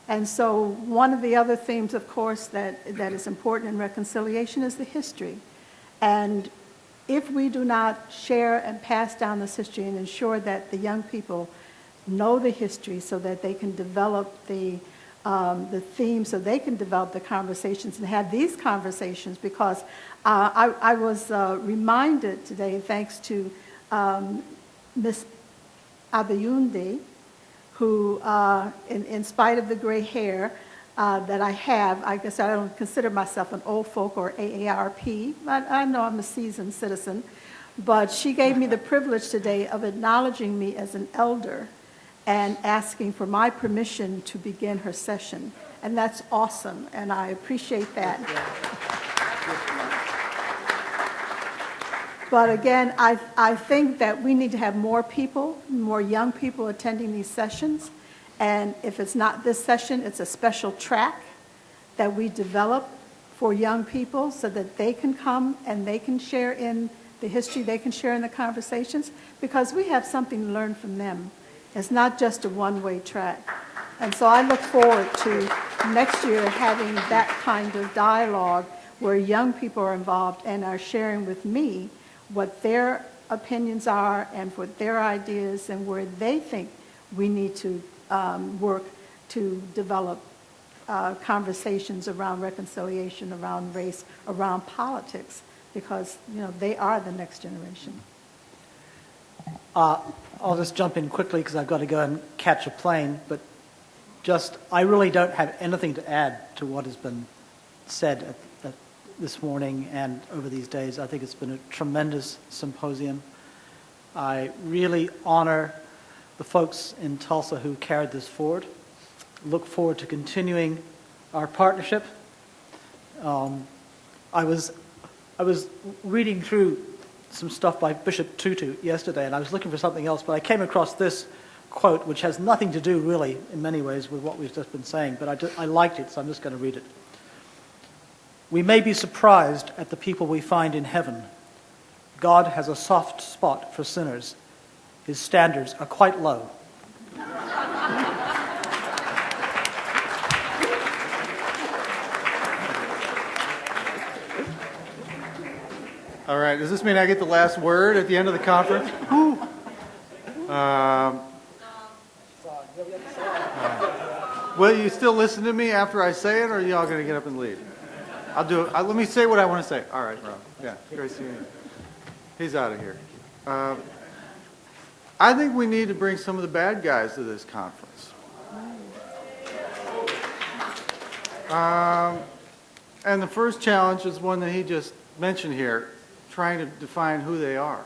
And so one of the other themes, of course, that is important in reconciliation is the history. And if we do not share and pass down this history and ensure that the young people know the history so that they can develop the themes, so they can develop the conversations and have these conversations, because I was reminded today, thanks to Ms. Abayundi, who, in spite of the gray hair that I have, I guess I don't consider myself an old folk or AARP, but I know I'm a seasoned citizen, but she gave me the privilege today of acknowledging me as an elder and asking for my permission to begin her session. And that's awesome, and I appreciate that. But again, I think that we need to have more people, more young people attending these sessions. And if it's not this session, it's a special track that we develop for young people so that they can come and they can share in the history, they can share in the conversations, because we have something to learn from them. It's not just a one-way track. And so I look forward to next year having that kind of dialogue where young people are involved and are sharing with me what their opinions are and what their ideas and where they think we need to work to develop conversations around reconciliation, around race, around politics, because they are the next generation. I'll just jump in quickly because I've got to go and catch a plane, but I really don't have anything to add to what has been said this morning and over these days. I think it's been a tremendous symposium. I really honor the folks in Tulsa who carried this forward. Look forward to continuing our partnership. I was reading through some stuff by Bishop Tutu yesterday, and I was looking for something else, but I came across this quote, which has nothing to do really in many ways with what we've just been saying, but I liked it, so I'm just going to read it. We may be surprised at the people we find in heaven. God has a soft spot for sinners. His standards are quite low. All right, does this mean I get the last word at the end of the conference? Will you still listen to me after I say it, or are y'all going to get up and leave? I'll do it. Let me say what I want to say. All right, Rob. Yeah, great seeing you. He's out of here. I think we need to bring some of the bad guys to this conference. And the first challenge is one that he just mentioned here, trying to define who they are.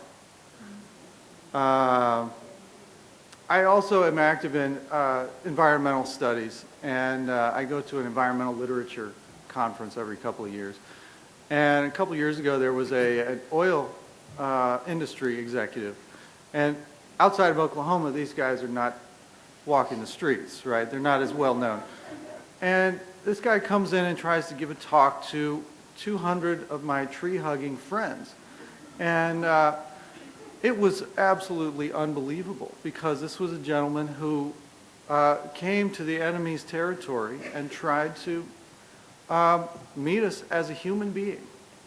I also am active in environmental studies, and I go to an environmental literature conference every couple of years. And a couple of years ago, there was an oil industry executive. And outside of Oklahoma, these guys are not walking the streets, right? They're not as well known. And this guy comes in and tries to give a talk to 200 of my tree-hugging friends. And it was absolutely unbelievable, because this was a gentleman who came to the enemy's territory and tried to meet us as a human being.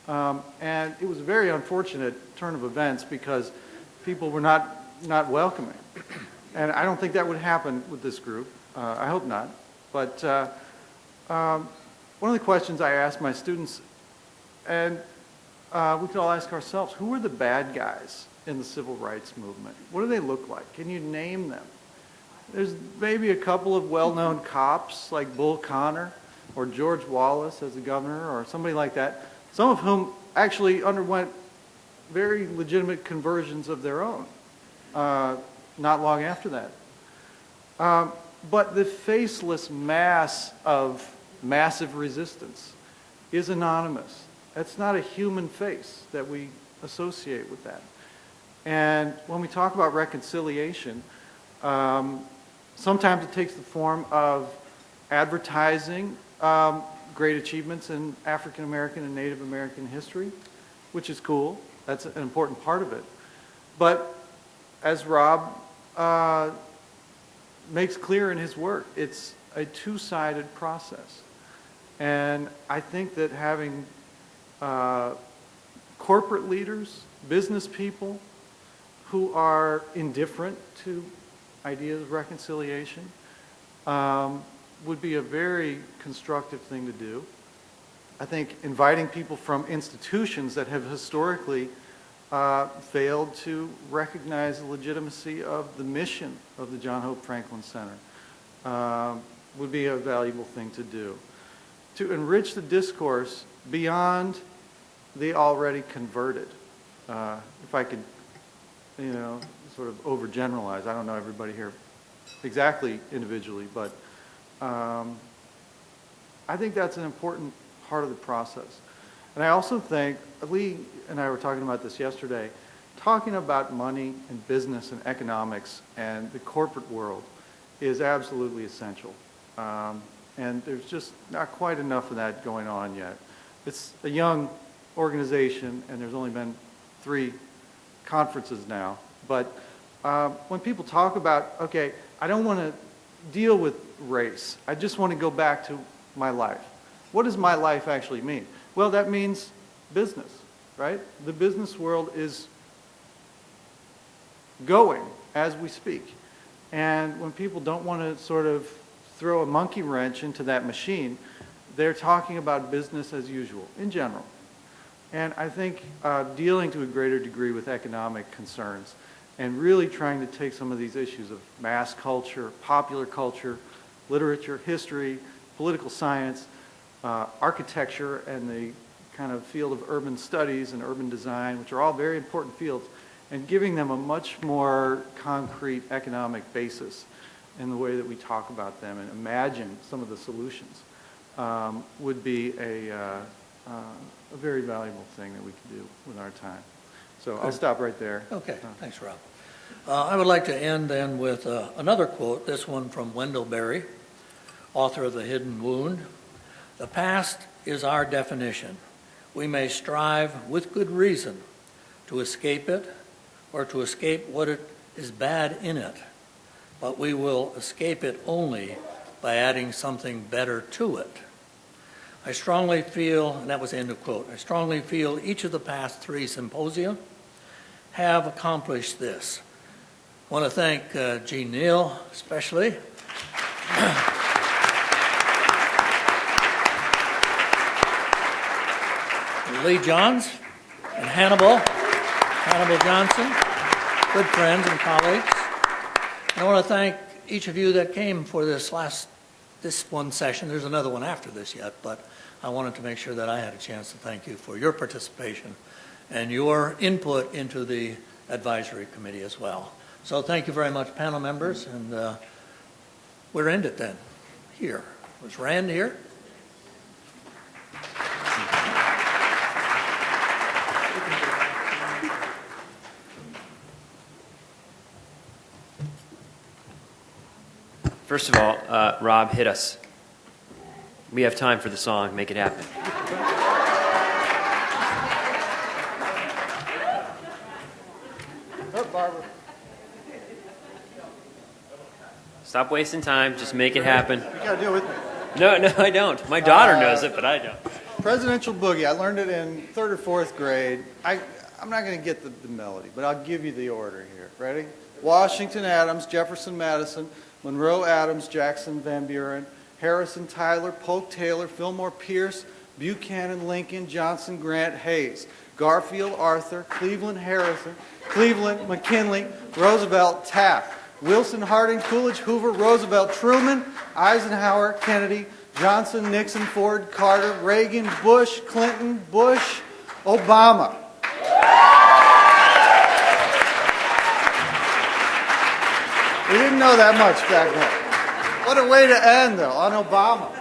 And it was a very unfortunate turn of events, because people were not welcoming. And I don't think that would happen with this group. I hope not. But one of the questions I asked my students, and we could all ask ourselves, who are the bad guys in the civil rights movement? What do they look like? Can you name them? There's maybe a couple of well-known cops like Bull Connor or George Wallace as a governor or somebody like that, some of whom actually underwent very legitimate conversions of their own not long after that. But the faceless mass of massive resistance is anonymous. That's not a human face that we associate with that. And when we talk about reconciliation, sometimes it takes the form of advertising great achievements in African American and Native American history, which is cool. That's an important part of it. But as Rob makes clear in his work, it's a two-sided process. And I think that having corporate leaders, business people who are indifferent to ideas of reconciliation would be a very constructive thing to do. I think inviting people from institutions that have historically failed to recognize the legitimacy of the mission of the John Hope Franklin Center would be a valuable thing to do. To enrich the discourse beyond the already converted. If I could, sort of overgeneralize. I don't know everybody here exactly individually, but I think that's an important part of the process. And I also think, Lee and I were talking about this yesterday, talking about money and business and economics and the corporate world is absolutely essential. And there's just not quite enough of that going on yet. It's a young organization, and there's only been 3 conferences now. But when people talk about, okay, I don't want to deal with race. I just want to go back to my life. What does my life actually mean? Well, that means business, right? The business world is going as we speak. And when people don't want to sort of throw a monkey wrench into that machine, they're talking about business as usual in general. And I think dealing to a greater degree with economic concerns and really trying to take some of these issues of mass culture, popular culture, literature, history, political science, architecture, and the kind of field of urban studies and urban design, which are all very important fields, and giving them a much more concrete economic basis in the way that we talk about them and imagine some of the solutions would be a very valuable thing that we could do with our time. So I'll stop right there. Okay, thanks, Rob. I would like to end then with another quote, this one from Wendell Berry, author of The Hidden Wound. "The past is our definition. We may strive with good reason to escape it or to escape what is bad in it, but we will escape it only by adding something better to it." I strongly feel, and that was the end of quote, I strongly feel each of the past 3 symposia have accomplished this. I want to thank Jean Neal especially. Lee Johns and Hannibal Johnson, good friends and colleagues. And I want to thank each of you that came for this one session. There's another one after this yet, but I wanted to make sure that I had a chance to thank you for your participation and your input into the advisory committee as well. So thank you very much, panel members, and we're ended then. Here. Was Rand here? First of all, Rob, hit us. We have time for the song. Make it happen. Barbara. Stop wasting time. Just make it happen. You got to do it with me. No, I don't. My daughter knows it, but I don't. Presidential Boogie. I learned it in 3rd or 4th grade. I'm not going to get the melody, but I'll give you the order here. Ready? Washington, Adams, Jefferson, Madison, Monroe, Adams, Jackson, Van Buren, Harrison, Tyler, Polk, Taylor, Fillmore, Pierce, Buchanan, Lincoln, Johnson, Grant, Hayes, Garfield, Arthur, Cleveland, Harrison, Cleveland, McKinley, Roosevelt, Taft, Wilson, Harding, Coolidge, Hoover, Roosevelt, Truman, Eisenhower, Kennedy, Johnson, Nixon, Ford, Carter, Reagan, Bush, Clinton, Bush, Obama. We didn't know that much back then. What a way to end, though, on Obama.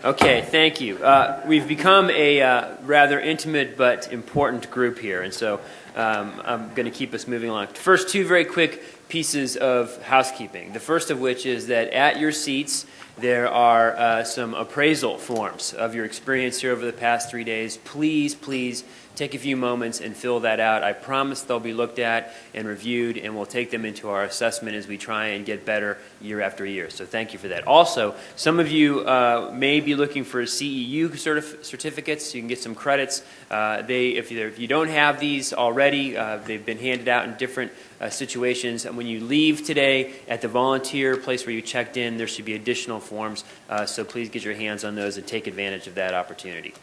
Okay, thank you. We've become a rather intimate but important group here, and so I'm going to keep us moving along. First, 2 very quick pieces of housekeeping. The first of which is that at your seats there are some appraisal forms of your experience here over the past 3 days. Please take a few moments and fill that out. I promise they'll be looked at and reviewed, and we'll take them into our assessment as we try and get better year after year. So thank you for that. Also, some of you may be looking for CEU certificates. You can get some credits. If you don't have these already, they've been handed out in different situations. And when you leave today at the volunteer place where you checked in, there should be additional forms. So please get your hands on those and take advantage of that opportunity.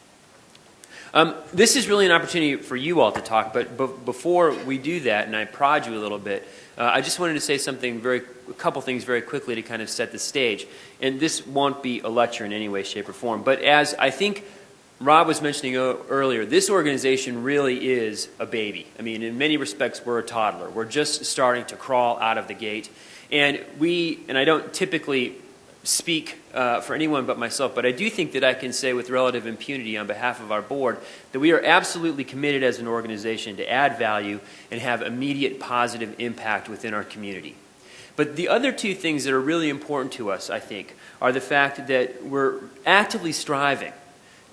This is really an opportunity for you all to talk, but before we do that, and I prod you a little bit, I just wanted to say a couple things very quickly to kind of set the stage. And this won't be a lecture in any way, shape, or form, but as I think Rob was mentioning earlier, this organization really is a baby. I mean, in many respects, we're a toddler. We're just starting to crawl out of the gate. And I don't typically speak for anyone but myself, but I do think that I can say with relative impunity on behalf of our board that we are absolutely committed as an organization to add value and have immediate positive impact within our community. But the other 2 things that are really important to us, I think, are the fact that we're actively striving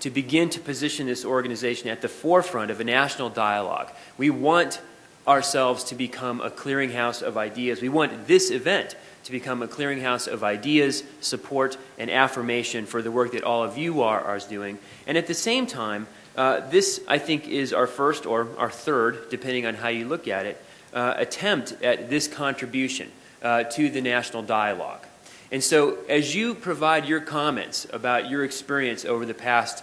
to begin to position this organization at the forefront of a national dialogue. We want ourselves to become a clearinghouse of ideas. We want this event to become a clearinghouse of ideas, support, and affirmation for the work that all of you are doing. And at the same time, this, I think, is our first or our third, depending on how you look at it, attempt at this contribution to the national dialogue. And so as you provide your comments about your experience over the past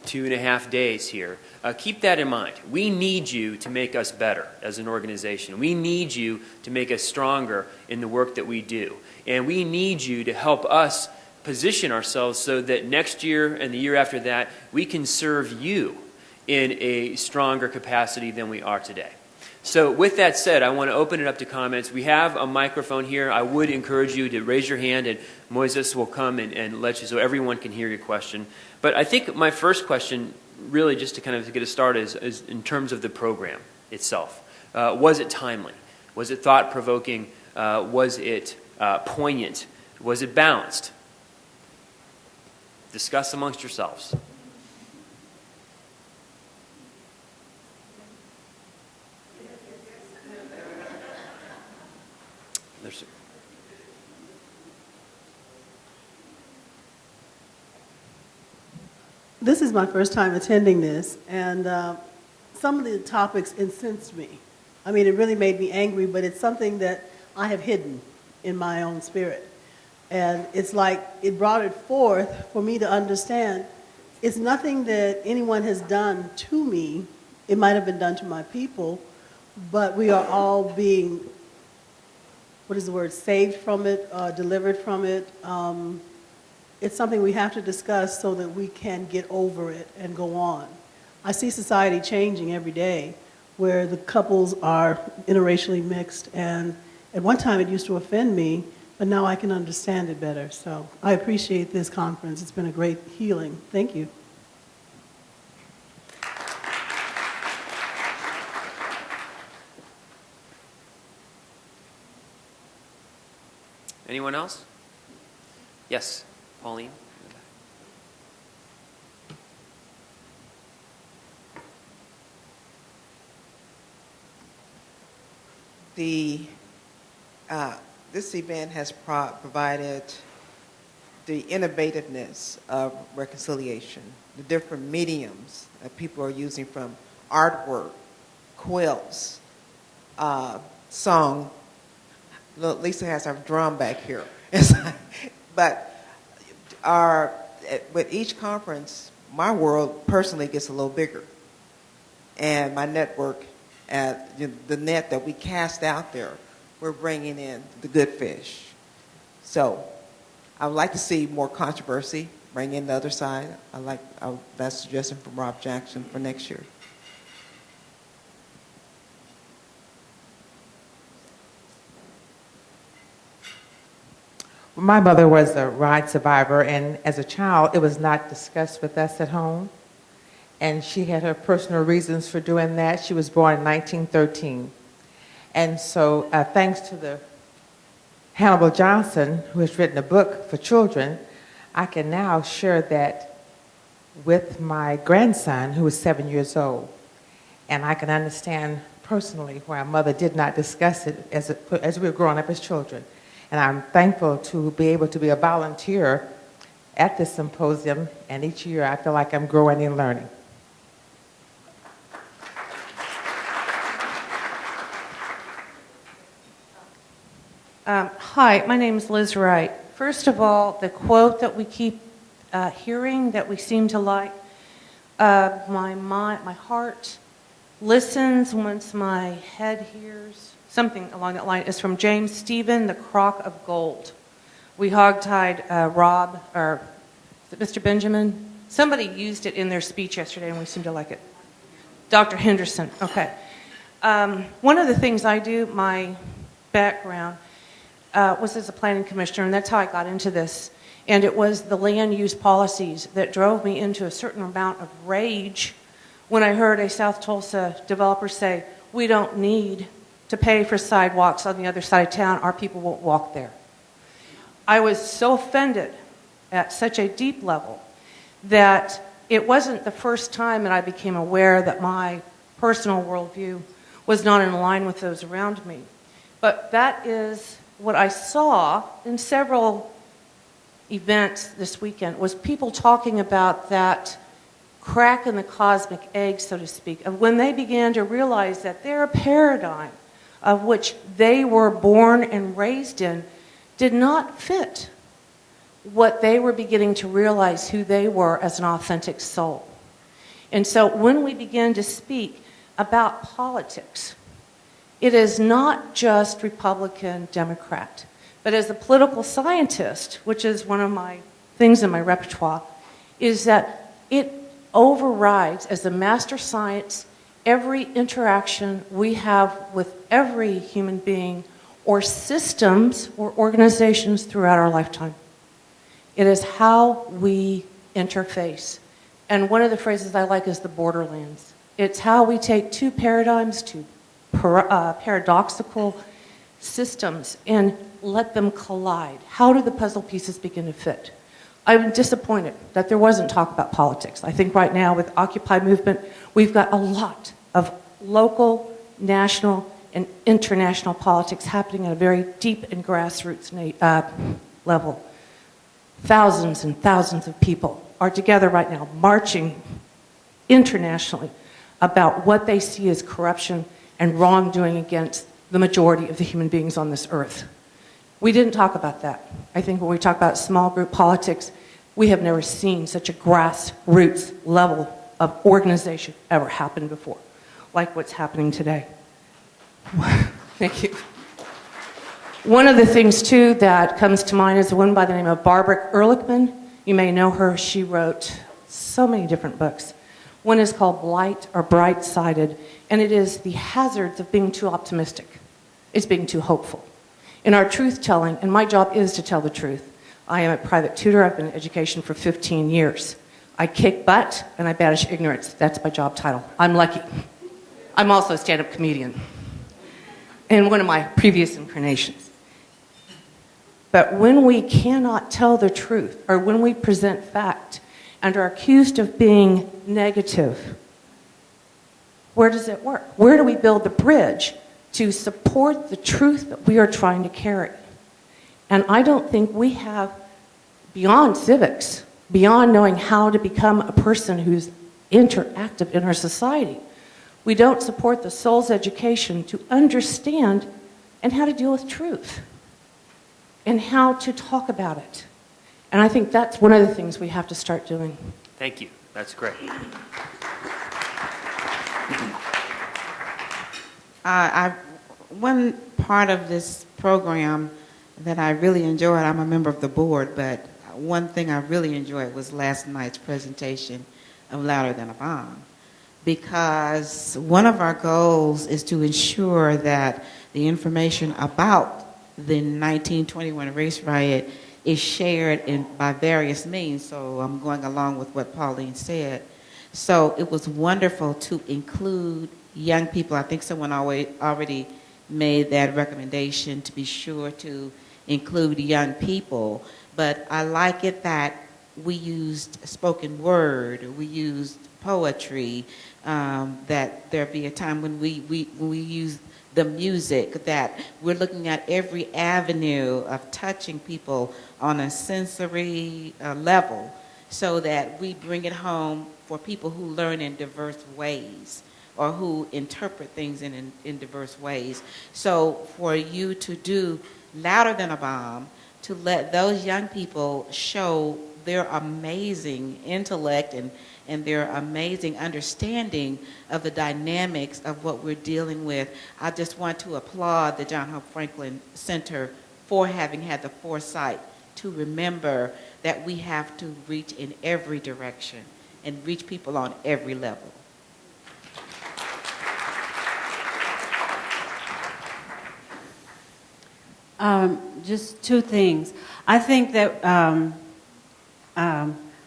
2.5 days here, keep that in mind. We need you to make us better as an organization. We need you to make us stronger in the work that we do. And we need you to help us position ourselves so that next year and the year after that, we can serve you in a stronger capacity than we are today. So with that said, I want to open it up to comments. We have a microphone here. I would encourage you to raise your hand, and Moises will come and let you so everyone can hear your question. But I think my first question really just to kind of get us started is in terms of the program itself. Was it timely? Was it thought-provoking? Was it poignant? Was it balanced? Discuss amongst yourselves. This is my first time attending this, and some of the topics incensed me. I mean, it really made me angry, but it's something that I have hidden in my own spirit. And it's like it brought it forth for me to understand it's nothing that anyone has done to me. It might have been done to my people, but we are all being, what is the word, saved from it, delivered from it. It's something we have to discuss so that we can get over it and go on. I see society changing every day where the couples are interracially mixed, and at one time it used to offend me, but now I can understand it better. So I appreciate this conference. It's been a great healing. Thank you. Anyone else? Yes, Pauline. This event has provided the innovativeness of reconciliation, the different mediums that people are using, from artwork, quilts, song. Look, Lisa has our drum back here. But with each conference, my world personally gets a little bigger. And my network, the net that we cast out there, we're bringing in the good fish. So I would like to see more controversy, bring in the other side. That's a suggestion from Rob Jackson for next year. My mother was a ride survivor, and as a child, it was not discussed with us at home. And she had her personal reasons for doing that. She was born in 1913. And so thanks to the Hannibal Johnson, who has written a book for children, I can now share that with my grandson, who is 7 years old. And I can understand personally why our mother did not discuss it as we were growing up as children. And I'm thankful to be able to be a volunteer at this symposium, and each year I feel like I'm growing and learning. Hi, my name is Liz Wright. First of all, the quote that we keep hearing that we seem to like, my heart listens once my head hears, something along that line, is from James Stephen, The Crock of Gold. We hogtied Rob, or Mr. Benjamin. Somebody used it in their speech yesterday, and we seem to like it. Dr. Henderson, okay. One of the things I do, my background, was as a planning commissioner, and that's how I got into this. And it was the land use policies that drove me into a certain amount of rage when I heard a South Tulsa developer say, we don't need to pay for sidewalks on the other side of town, our people won't walk there. I was so offended at such a deep level that it wasn't the first time that I became aware that my personal worldview was not in line with those around me. But that is what I saw in several events this weekend, was people talking about that crack in the cosmic egg, so to speak, of when they began to realize that their paradigm of which they were born and raised in did not fit what they were beginning to realize who they were as an authentic soul. And so when we begin to speak about politics, it is not just Republican, Democrat, but as a political scientist, which is one of my things in my repertoire, is that it overrides, as a master science, every interaction we have with every human being or systems or organizations throughout our lifetime. It is how we interface And one of the phrases I like is the borderlands. It's how we take two paradigms, two paradoxical systems, and let them collide. How do the puzzle pieces begin to fit? I'm disappointed that there wasn't talk about politics. I think right now with Occupy movement, we've got a lot of local, national, and international politics happening at a very deep and grassroots level. Thousands and thousands of people are together right now marching internationally about what they see as corruption and wrongdoing against the majority of the human beings on this earth. We didn't talk about that. I think when we talk about small group politics, we have never seen such a grassroots level of organization ever happen before, like what's happening today. Thank you. One of the things, too, that comes to mind is a woman by the name of Barbara Ehrlichman. You may know her. She wrote so many different books. One is called Blight or Bright-Sided, and it is the hazards of being too optimistic. It's being too hopeful. In our truth-telling, and my job is to tell the truth, I am a private tutor. I've been in education for 15 years. I kick butt and I banish ignorance. That's my job title. I'm lucky. I'm also a stand-up comedian in one of my previous incarnations. But when we cannot tell the truth, or when we present fact and are accused of being negative, where does it work? Where do we build the bridge to support the truth that we are trying to carry? And I don't think we have, beyond civics, beyond knowing how to become a person who's interactive in our society, we don't support the soul's education to understand and how to deal with truth and how to talk about it. And I think that's one of the things we have to start doing. Thank you. That's great. One part of this program that I really enjoyed, I'm a member of the board, but one thing I really enjoyed was last night's presentation of Louder Than a Bomb, because one of our goals is to ensure that the information about the 1921 race riot is shared by various means. So I'm going along with what Pauline said. So it was wonderful to include young people. I think someone already made that recommendation to be sure to include young people. But I like it that we used spoken word, or we used poetry, that there be a time when we use the music, that we're looking at every avenue of touching people on a sensory level, so that we bring it home for people who learn in diverse ways or who interpret things in diverse ways. So for you to do Louder Than a Bomb, to let those young people show their amazing intellect and their amazing understanding of the dynamics of what we're dealing with. I just want to applaud the John Hope Franklin Center for having had the foresight to remember that we have to reach in every direction and reach people on every level. Just two things. I think that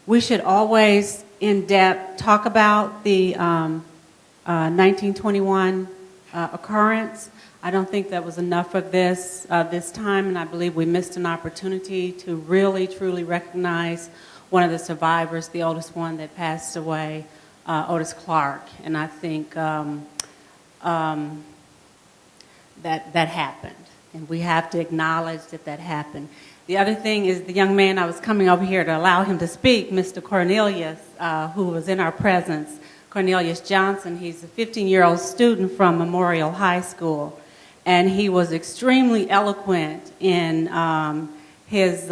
we should always, in depth, talk about the 1921 occurrence. I don't think that was enough of this time, and I believe we missed an opportunity to really, truly recognize one of the survivors, the oldest one that passed away, Otis Clark. And I think that happened. And we have to acknowledge that happened. The other thing is the young man, I was coming over here to allow him to speak, Mr. Cornelius, who was in our presence, Cornelius Johnson. He's a 15-year-old student from Memorial High School. And he was extremely eloquent in his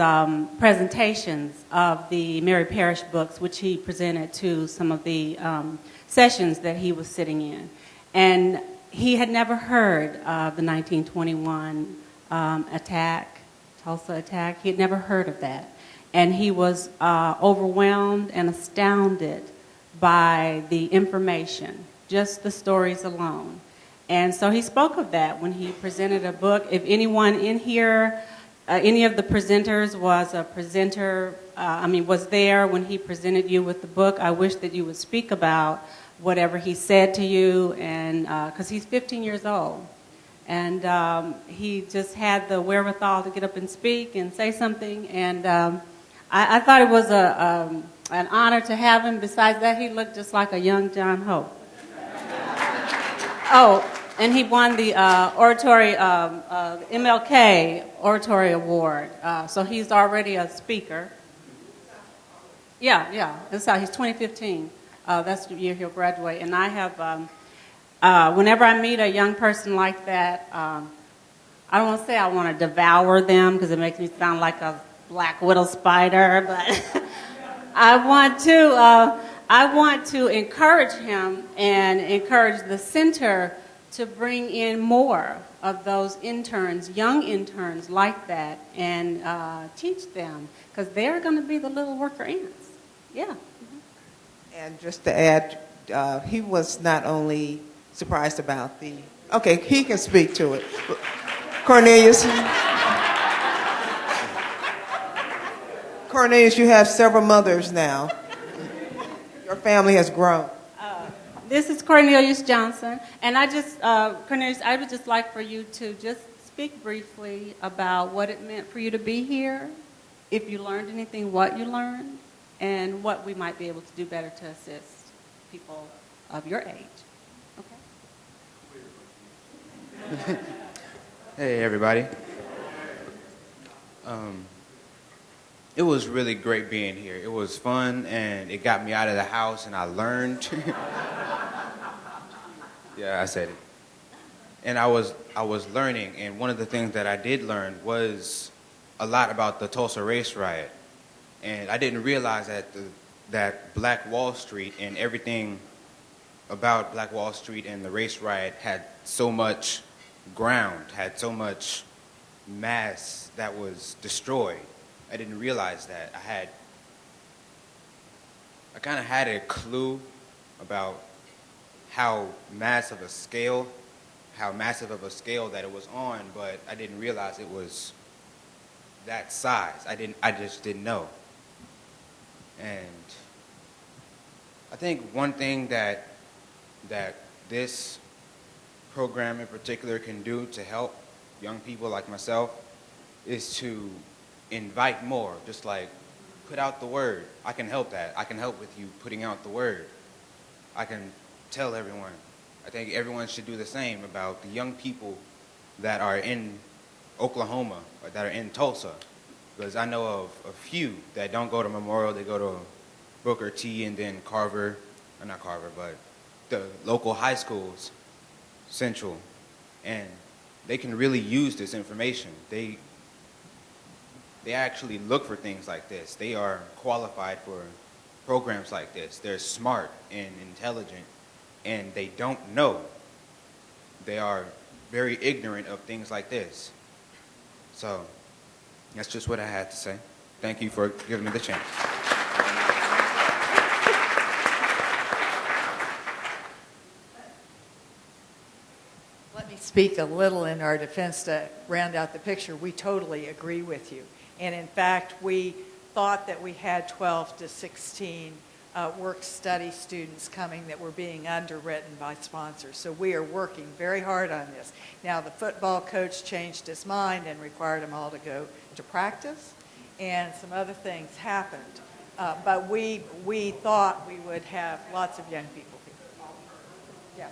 presentations of the Mary Parrish books, which he presented to some of the sessions that he was sitting in. And he had never heard of the 1921 attack, Tulsa attack. He had never heard of that. And he was overwhelmed and astounded by the information, just the stories alone. And so he spoke of that when he presented a book. If anyone in here, any of the presenters was a presenter was there when he presented you with the book. I wish that you would speak about whatever he said to you, and because he's 15 years old. And he just had the wherewithal to get up and speak and say something. And I thought it was an honor to have him. Besides that, he looked just like a young John Hope. Oh, and he won the MLK Oratory Award. So he's already a speaker. Yeah. That's how he's 2015. That's the year he'll graduate. And I have... whenever I meet a young person like that, I don't want to say I want to devour them because it makes me sound like a black widow spider, but I want to encourage him and encourage the center to bring in more of those interns, young interns like that, and teach them because they're going to be the little worker ants. Yeah. And just to add, he was not only surprised about the... Okay, he can speak to it. Cornelius, you have several mothers now. Your family has grown. This is Cornelius Johnson, and Cornelius, I would just like for you to just speak briefly about what it meant for you to be here, if you learned anything, what you learned, and what we might be able to do better to assist people of your age. Hey, everybody. It was really great being here. It was fun, and it got me out of the house, and I learned. Yeah, I said it. And I was learning, and one of the things that I did learn was a lot about the Tulsa race riot. And I didn't realize that Black Wall Street and everything about Black Wall Street and the race riot had so much ground, had so much mass that was destroyed. I didn't realize that. I kind of had a clue about how massive of a scale that it was on, but I didn't realize it was that size. I just didn't know. And I think one thing that this program in particular can do to help young people like myself is to invite more, just like put out the word. I can help that. I can help with you putting out the word. I can tell everyone. I think everyone should do the same about the young people that are in Oklahoma or that are in Tulsa, because I know of a few that don't go to Memorial, they go to Booker T and then Carver, or not Carver, but the local high schools, Central, and they can really use this information. They actually look for things like this. They are qualified for programs like this. They're smart and intelligent, and they don't know. They are very ignorant of things like this. So that's just what I had to say. Thank you for giving me the chance. Let me speak a little in our defense to round out the picture. We totally agree with you. And in fact, we thought that we had 12 to 16 work-study students coming that were being underwritten by sponsors. So we are working very hard on this. Now, the football coach changed his mind and required them all to go to practice, and some other things happened. But we thought we would have lots of young people here. Yeah.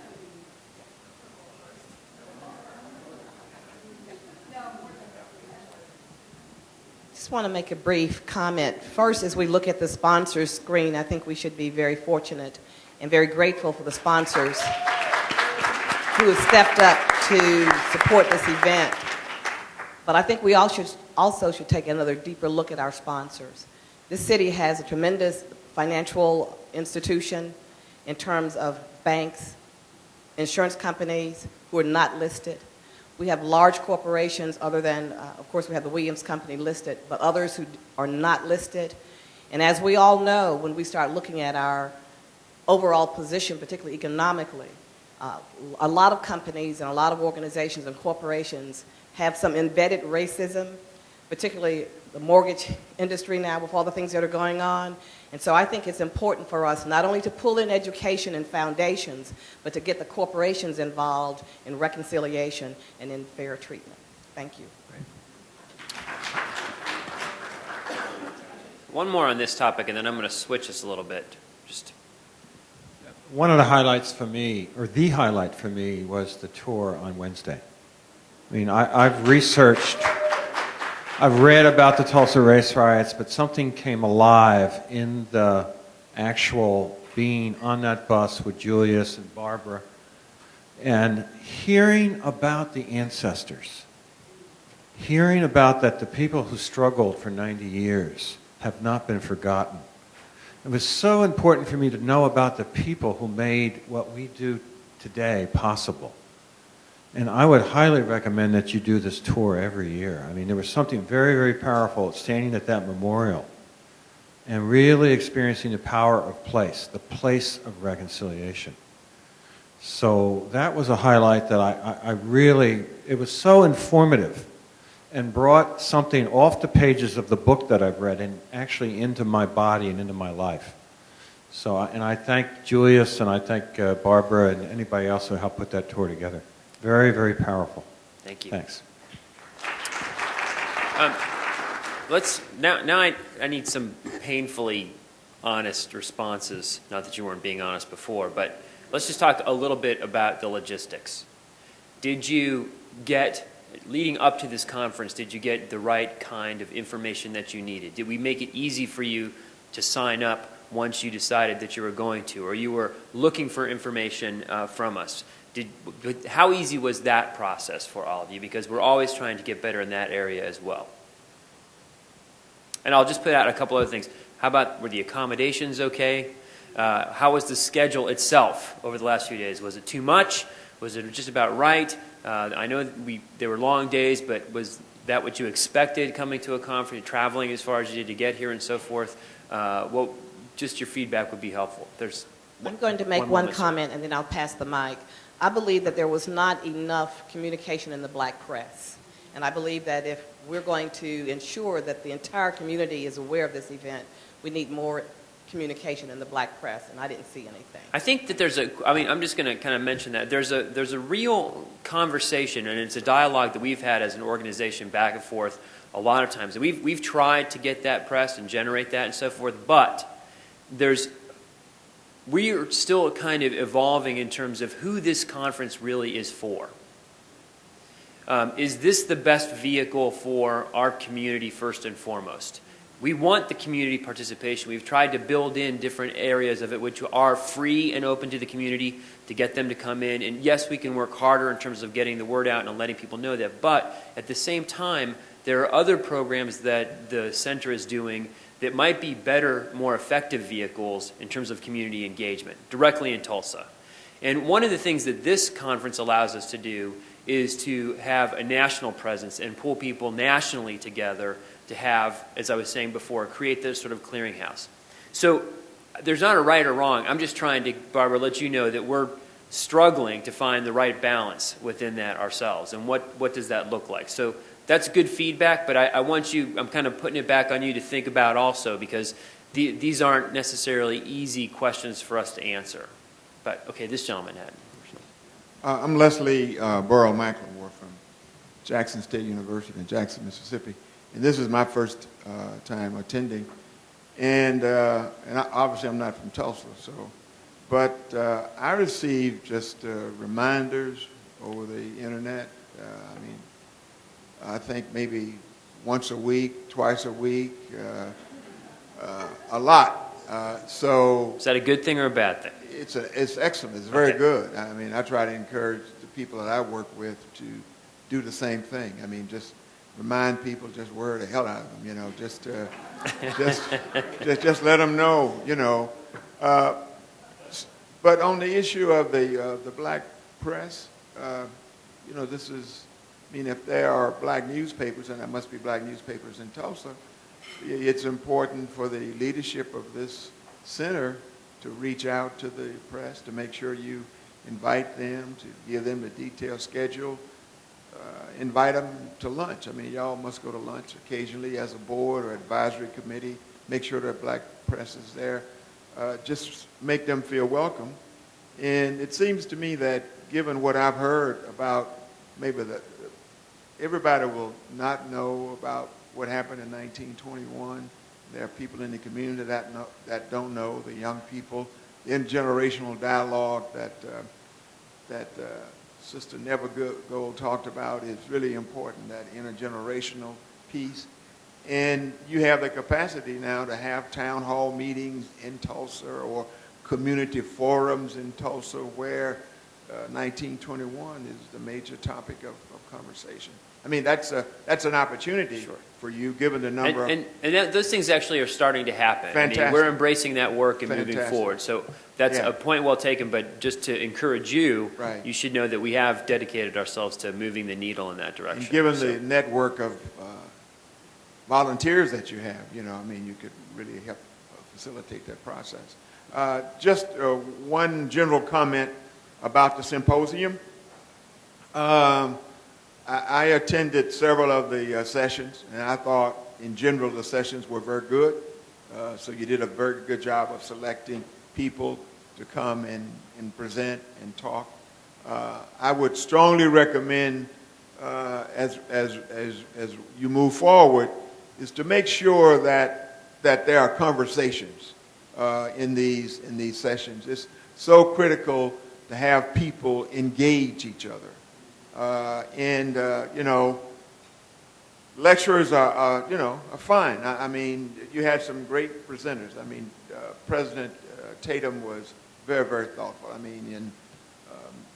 I just want to make a brief comment. First, as we look at the sponsors screen, I think we should be very fortunate and very grateful for the sponsors who have stepped up to support this event. But I think we also should take another deeper look at our sponsors. This city has a tremendous financial institution in terms of banks, insurance companies who are not listed. We have large corporations other than, of course, we have the Williams Company listed, but others who are not listed. And as we all know, when we start looking at our overall position, particularly economically, a lot of companies and a lot of organizations and corporations have some embedded racism, particularly the mortgage industry now with all the things that are going on. And so I think it's important for us not only to pull in education and foundations, but to get the corporations involved in reconciliation and in fair treatment. Thank you. One more on this topic, and then I'm going to switch this a little bit. One of the highlights for me, or the highlight for me, was the tour on Wednesday. I mean, I've researched, I've read about the Tulsa race riots, but something came alive in the actual being on that bus with Julius and Barbara, and hearing about the ancestors, hearing about that the people who struggled for 90 years have not been forgotten. It was so important for me to know about the people who made what we do today possible. And I would highly recommend that you do this tour every year. I mean, there was something very, very powerful standing at that memorial and really experiencing the power of place, the place of reconciliation. So that was a highlight that I really, it was so informative and brought something off the pages of the book that I've read and actually into my body and into my life. So, and I thank Julius and I thank Barbara and anybody else who helped put that tour together. Very, very powerful. Thank you. Thanks. Now I need some painfully honest responses. Not that you weren't being honest before, but let's just talk a little bit about the logistics. Did you get, leading up to this conference, did you get the right kind of information that you needed? Did we make it easy for you to sign up once you decided that you were going to, or you were looking for information from us? How easy was that process for all of you? Because we're always trying to get better in that area as well. And I'll just put out a couple other things. How about, were the accommodations okay? How was the schedule itself over the last few days? Was it too much? Was it just about right? I know there were long days, but was that what you expected coming to a conference, traveling as far as you did to get here and so forth? Well, just your feedback would be helpful. I'm going to make one comment and then I'll pass the mic. I believe that there was not enough communication in the black press. And I believe that if we're going to ensure that the entire community is aware of this event, we need more communication in the black press, and I didn't see anything. I think that I'm just going to kind of mention that. There's a real conversation, and it's a dialogue that we've had as an organization back and forth a lot of times. We've tried to get that press and generate that and so forth, but we are still kind of evolving in terms of who this conference really is for. Is this the best vehicle for our community first and foremost? We want the community participation. We've tried to build in different areas of it which are free and open to the community to get them to come in. And yes, we can work harder in terms of getting the word out and letting people know that. But at the same time, there are other programs that the center is doing that might be better, more effective vehicles in terms of community engagement directly in Tulsa. And one of the things that this conference allows us to do is to have a national presence and pull people nationally together to have, as I was saying before, create this sort of clearinghouse. So there's not a right or wrong. I'm just trying to, Barbara, let you know that we're struggling to find the right balance within that ourselves. And what does that look like? So that's good feedback, but I'm kind of putting it back on you to think about also, because these aren't necessarily easy questions for us to answer. But, okay, this gentleman had. I'm Leslie Burrell McLemore from Jackson State University in Jackson, Mississippi. And this is my first time attending. And obviously I'm not from Tulsa, but I received just reminders over the internet. I think maybe once a week, twice a week, a lot. So is that a good thing or a bad thing? It's excellent. It's very good. I mean, I try to encourage the people that I work with to do the same thing. I mean, just remind people, just worry the hell out of them, you know, just let them know, you know. But on the issue of the black press, you know, this is, I mean, if there are black newspapers, and there must be black newspapers in Tulsa, it's important for the leadership of this center to reach out to the press, to make sure you invite them, to give them a detailed schedule, invite them to lunch. I mean, y'all must go to lunch occasionally as a board or advisory committee. Make sure that black press is there. Just make them feel welcome. And it seems to me that given what I've heard about maybe everybody will not know about what happened in 1921. There are people in the community that don't know, the young people. The intergenerational dialogue that Sister Nevergold talked about is really important, that intergenerational piece. And you have the capacity now to have town hall meetings in Tulsa or community forums in Tulsa where 1921 is the major topic of conversation. I mean, that's an opportunity for you, given the number those things actually are starting to happen. Fantastic. I mean, we're embracing that work and moving Fantastic. forward. So that's a point well taken, but just to encourage you, you should know that we have dedicated ourselves to moving the needle in that direction. And given the network of volunteers that you have, I mean, you could really help facilitate that process. Just one general comment about the symposium. I attended several of the sessions, and I thought, in general, the sessions were very good. So you did a very good job of selecting people to come and present and talk. I would strongly recommend, as you move forward, is to make sure that there are conversations in these sessions. It's so critical to have people engage each other. Lecturers are fine. I mean, you had some great presenters. I mean, President Tatum was very, very thoughtful. I mean, and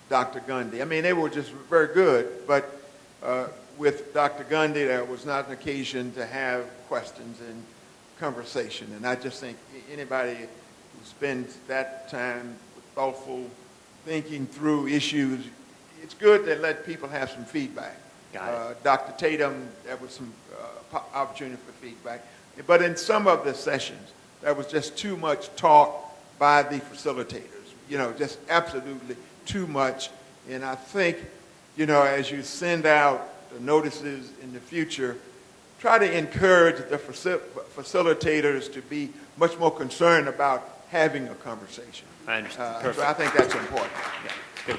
Dr. Gundy. I mean, they were just very good. But with Dr. Gundy, there was not an occasion to have questions and conversation. And I just think anybody who spends that time with thoughtful thinking through issues, it's good to let people have some feedback. Dr. Tatum, there was some opportunity for feedback. But in some of the sessions, there was just too much talk by the facilitators, just absolutely too much. And I think, as you send out the notices in the future, try to encourage the facilitators to be much more concerned about having a conversation. I understand. So I think that's important. Yeah. Good.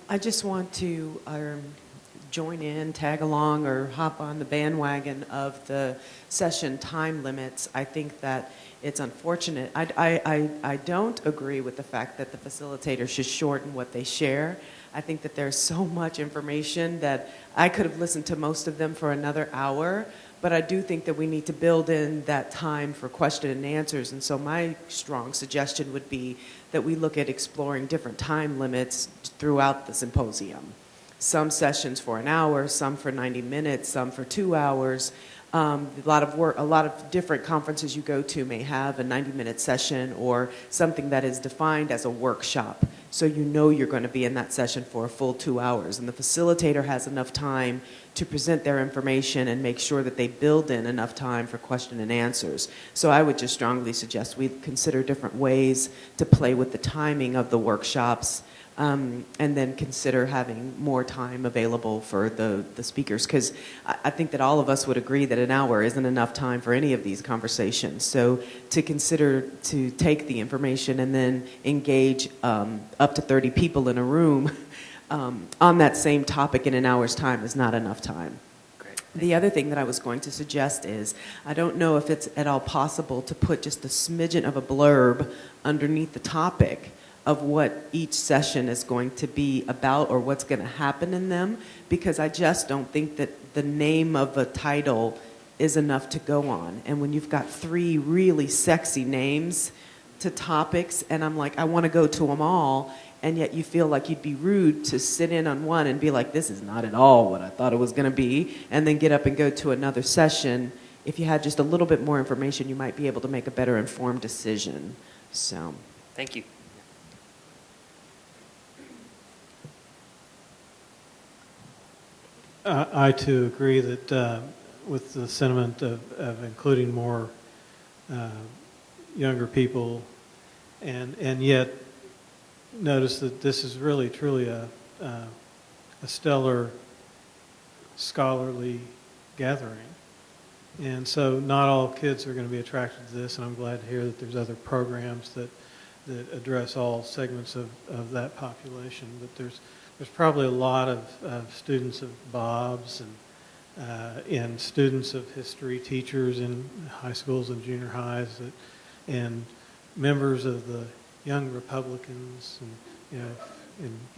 I just want to join in, tag along, or hop on the bandwagon of the session time limits. I think that it's unfortunate. I don't agree with the fact that the facilitator should shorten what they share. I think that there's so much information that I could have listened to most of them for another hour, but I do think that we need to build in that time for question and answers. And so my strong suggestion would be that we look at exploring different time limits throughout the symposium. Some sessions for an hour, some for 90 minutes, some for 2 hours. A lot of different conferences you go to may have a 90-minute session or something that is defined as a workshop. So you know you're going to be in that session for a full 2 hours. And the facilitator has enough time to present their information and make sure that they build in enough time for question and answers. So I would just strongly suggest we consider different ways to play with the timing of the workshops, and then consider having more time available for the speakers. Because I think that all of us would agree that an hour isn't enough time for any of these conversations. So to consider to take the information and then engage up to 30 people in a room on that same topic in an hour's time is not enough time. The other thing that I was going to suggest is, I don't know if it's at all possible to put just a smidgen of a blurb underneath the topic of what each session is going to be about or what's going to happen in them, because I just don't think that the name of a title is enough to go on. And when you've got 3 really sexy names to topics, and I'm like, I want to go to them all, and yet you feel like you'd be rude to sit in on one and be like, this is not at all what I thought it was going to be, and then get up and go to another session. If you had just a little bit more information, you might be able to make a better informed decision. So, thank you. I too agree that with the sentiment of including more younger people, and yet notice that this is really truly a stellar scholarly gathering. And so not all kids are going to be attracted to this, and I'm glad to hear that there's other programs that address all segments of that population. But there's probably a lot of students of Bob's and students of history, teachers in high schools and junior highs, and members of the Young Republicans and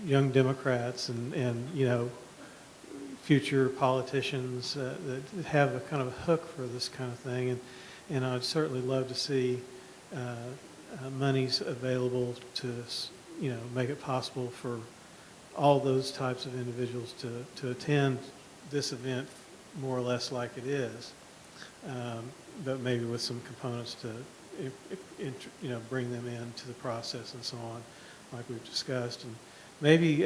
Young Democrats and future politicians that have a kind of a hook for this kind of thing, and I'd certainly love to see monies available to make it possible for all those types of individuals to attend this event more or less like it is, but maybe with some components to bring them into the process and so on, like we've discussed, and maybe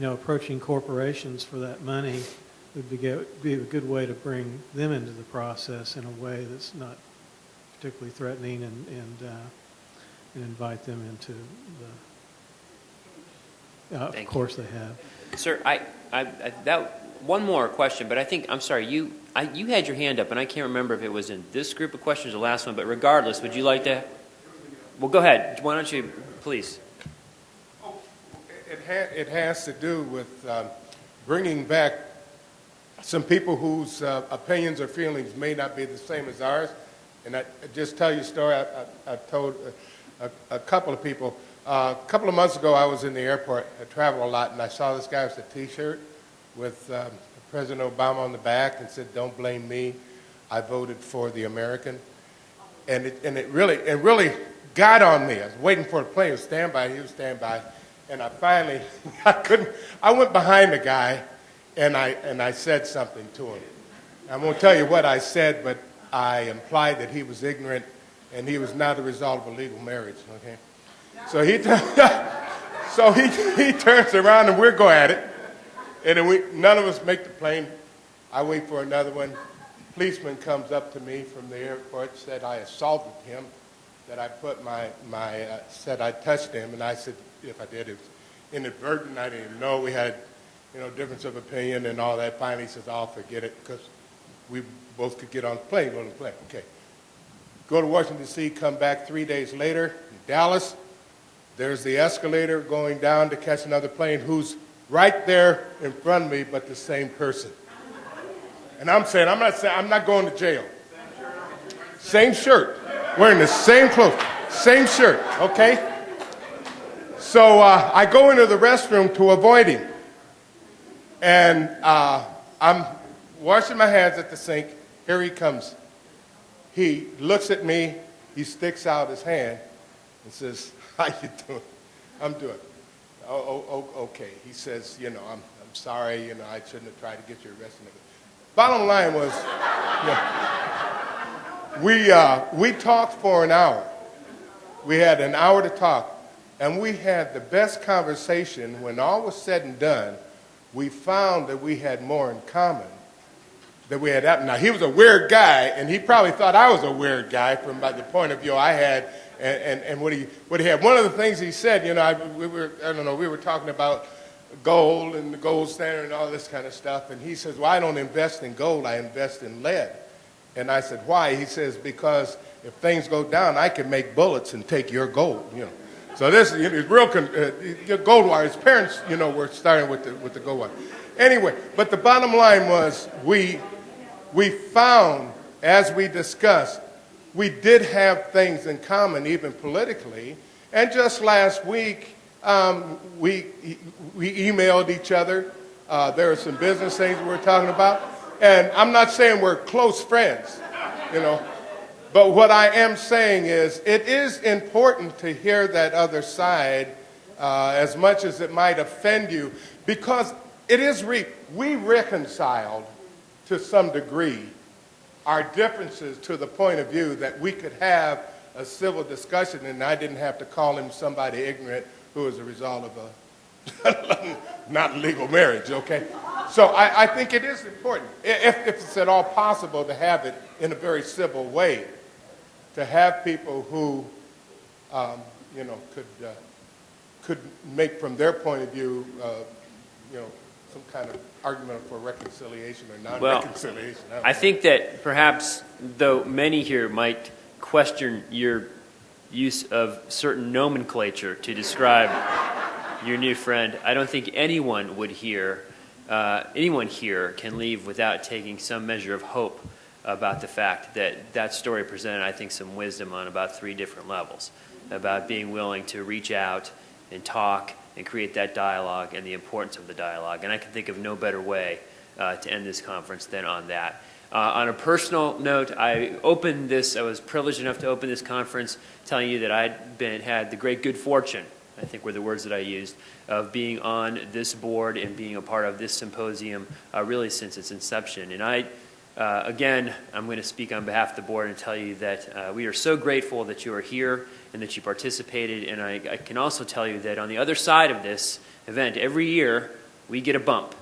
approaching corporations for that money would be a good way to bring them into the process in a way that's not particularly threatening, and invite them into the. Of course, they have. Sir, that one more question, but I think I'm sorry. You had your hand up, and I can't remember if it was in this group of questions or the last one. But regardless, would you like to? Well, go ahead. Why don't you, please? It has to do with bringing back some people whose opinions or feelings may not be the same as ours. And I just tell you a story. I told a couple of people. A couple of months ago, I was in the airport. I travel a lot, and I saw this guy with a T-shirt with President Obama on the back and said, "Don't blame me. I voted for the American." And it really got on me. I was waiting for the plane. He was standby. And I finally, I went behind the guy, and I said something to him. I won't tell you what I said, but I implied that he was ignorant, and he was not the result of a legal marriage, okay? So he turns around, and we're going at it. And then none of us make the plane. I wait for another one. Policeman comes up to me from the airport, said I assaulted him, that I put said I touched him, and I said, if I did, it was inadvertent. I didn't even know. We had, difference of opinion and all that. Finally, he says, "I'll forget it," because we both could get on the plane, go to the plane. Okay. Go to Washington, D.C., come back 3 days later in Dallas. There's the escalator going down to catch another plane who's right there in front of me, but the same person. And I'm saying, I'm not going to jail. Same shirt. Wearing the same clothes. Same shirt, okay? So I go into the restroom to avoid him. And I'm washing my hands at the sink. Here he comes. He looks at me. He sticks out his hand and says, "How you doing?" "I'm doing." Okay. He says, I'm sorry. I shouldn't have tried to get you arrested. Bottom line was, we talked for an hour. We had an hour to talk. And we had the best conversation. When all was said and done, we found that we had more in common than we had. Now, he was a weird guy, and he probably thought I was a weird guy from the point of view I had and what he had. One of the things he said, we were talking about gold and the gold standard and all this kind of stuff. And he says, "Well, I don't invest in gold, I invest in lead." And I said, "Why?" He says, "Because if things go down, I can make bullets and take your gold, So this is real gold wire. His parents, were starting with the gold wire. Anyway, but the bottom line was we found, as we discussed, we did have things in common, even politically. And just last week, we emailed each other. There are some business things we were talking about. And I'm not saying we're close friends, But what I am saying is it is important to hear that other side as much as it might offend you, because it is we reconciled to some degree our differences to the point of view that we could have a civil discussion, and I didn't have to call him somebody ignorant who was a result of not legal marriage, okay? So I think it is important, if it's at all possible, to have it in a very civil way, to have people who, you know, could make from their point of view, you know, some kind of argument for reconciliation or non-reconciliation. Well, I think that perhaps, though many here might question your use of certain nomenclature to describe your new friend, I don't think anyone here can leave without taking some measure of hope about the fact that that story presented, I think, some wisdom on about 3 different levels, about being willing to reach out and talk and create that dialogue and the importance of the dialogue. And I can think of no better way to end this conference than on that. On a personal note, I was privileged enough to open this conference telling you that I'd had the great good fortune, I think were the words that I used, of being on this board and being a part of this symposium really since its inception. And again, I'm going to speak on behalf of the board and tell you that we are so grateful that you are here and that you participated. And I can also tell you that on the other side of this event, every year we get a bump.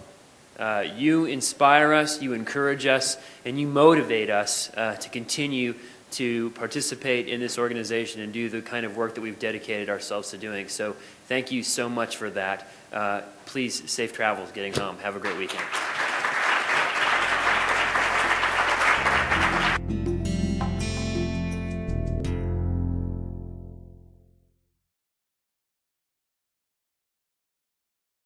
You inspire us, you encourage us, and you motivate us to continue to participate in this organization and do the kind of work that we've dedicated ourselves to doing. So thank you so much for that. Please, safe travels getting home. Have a great weekend.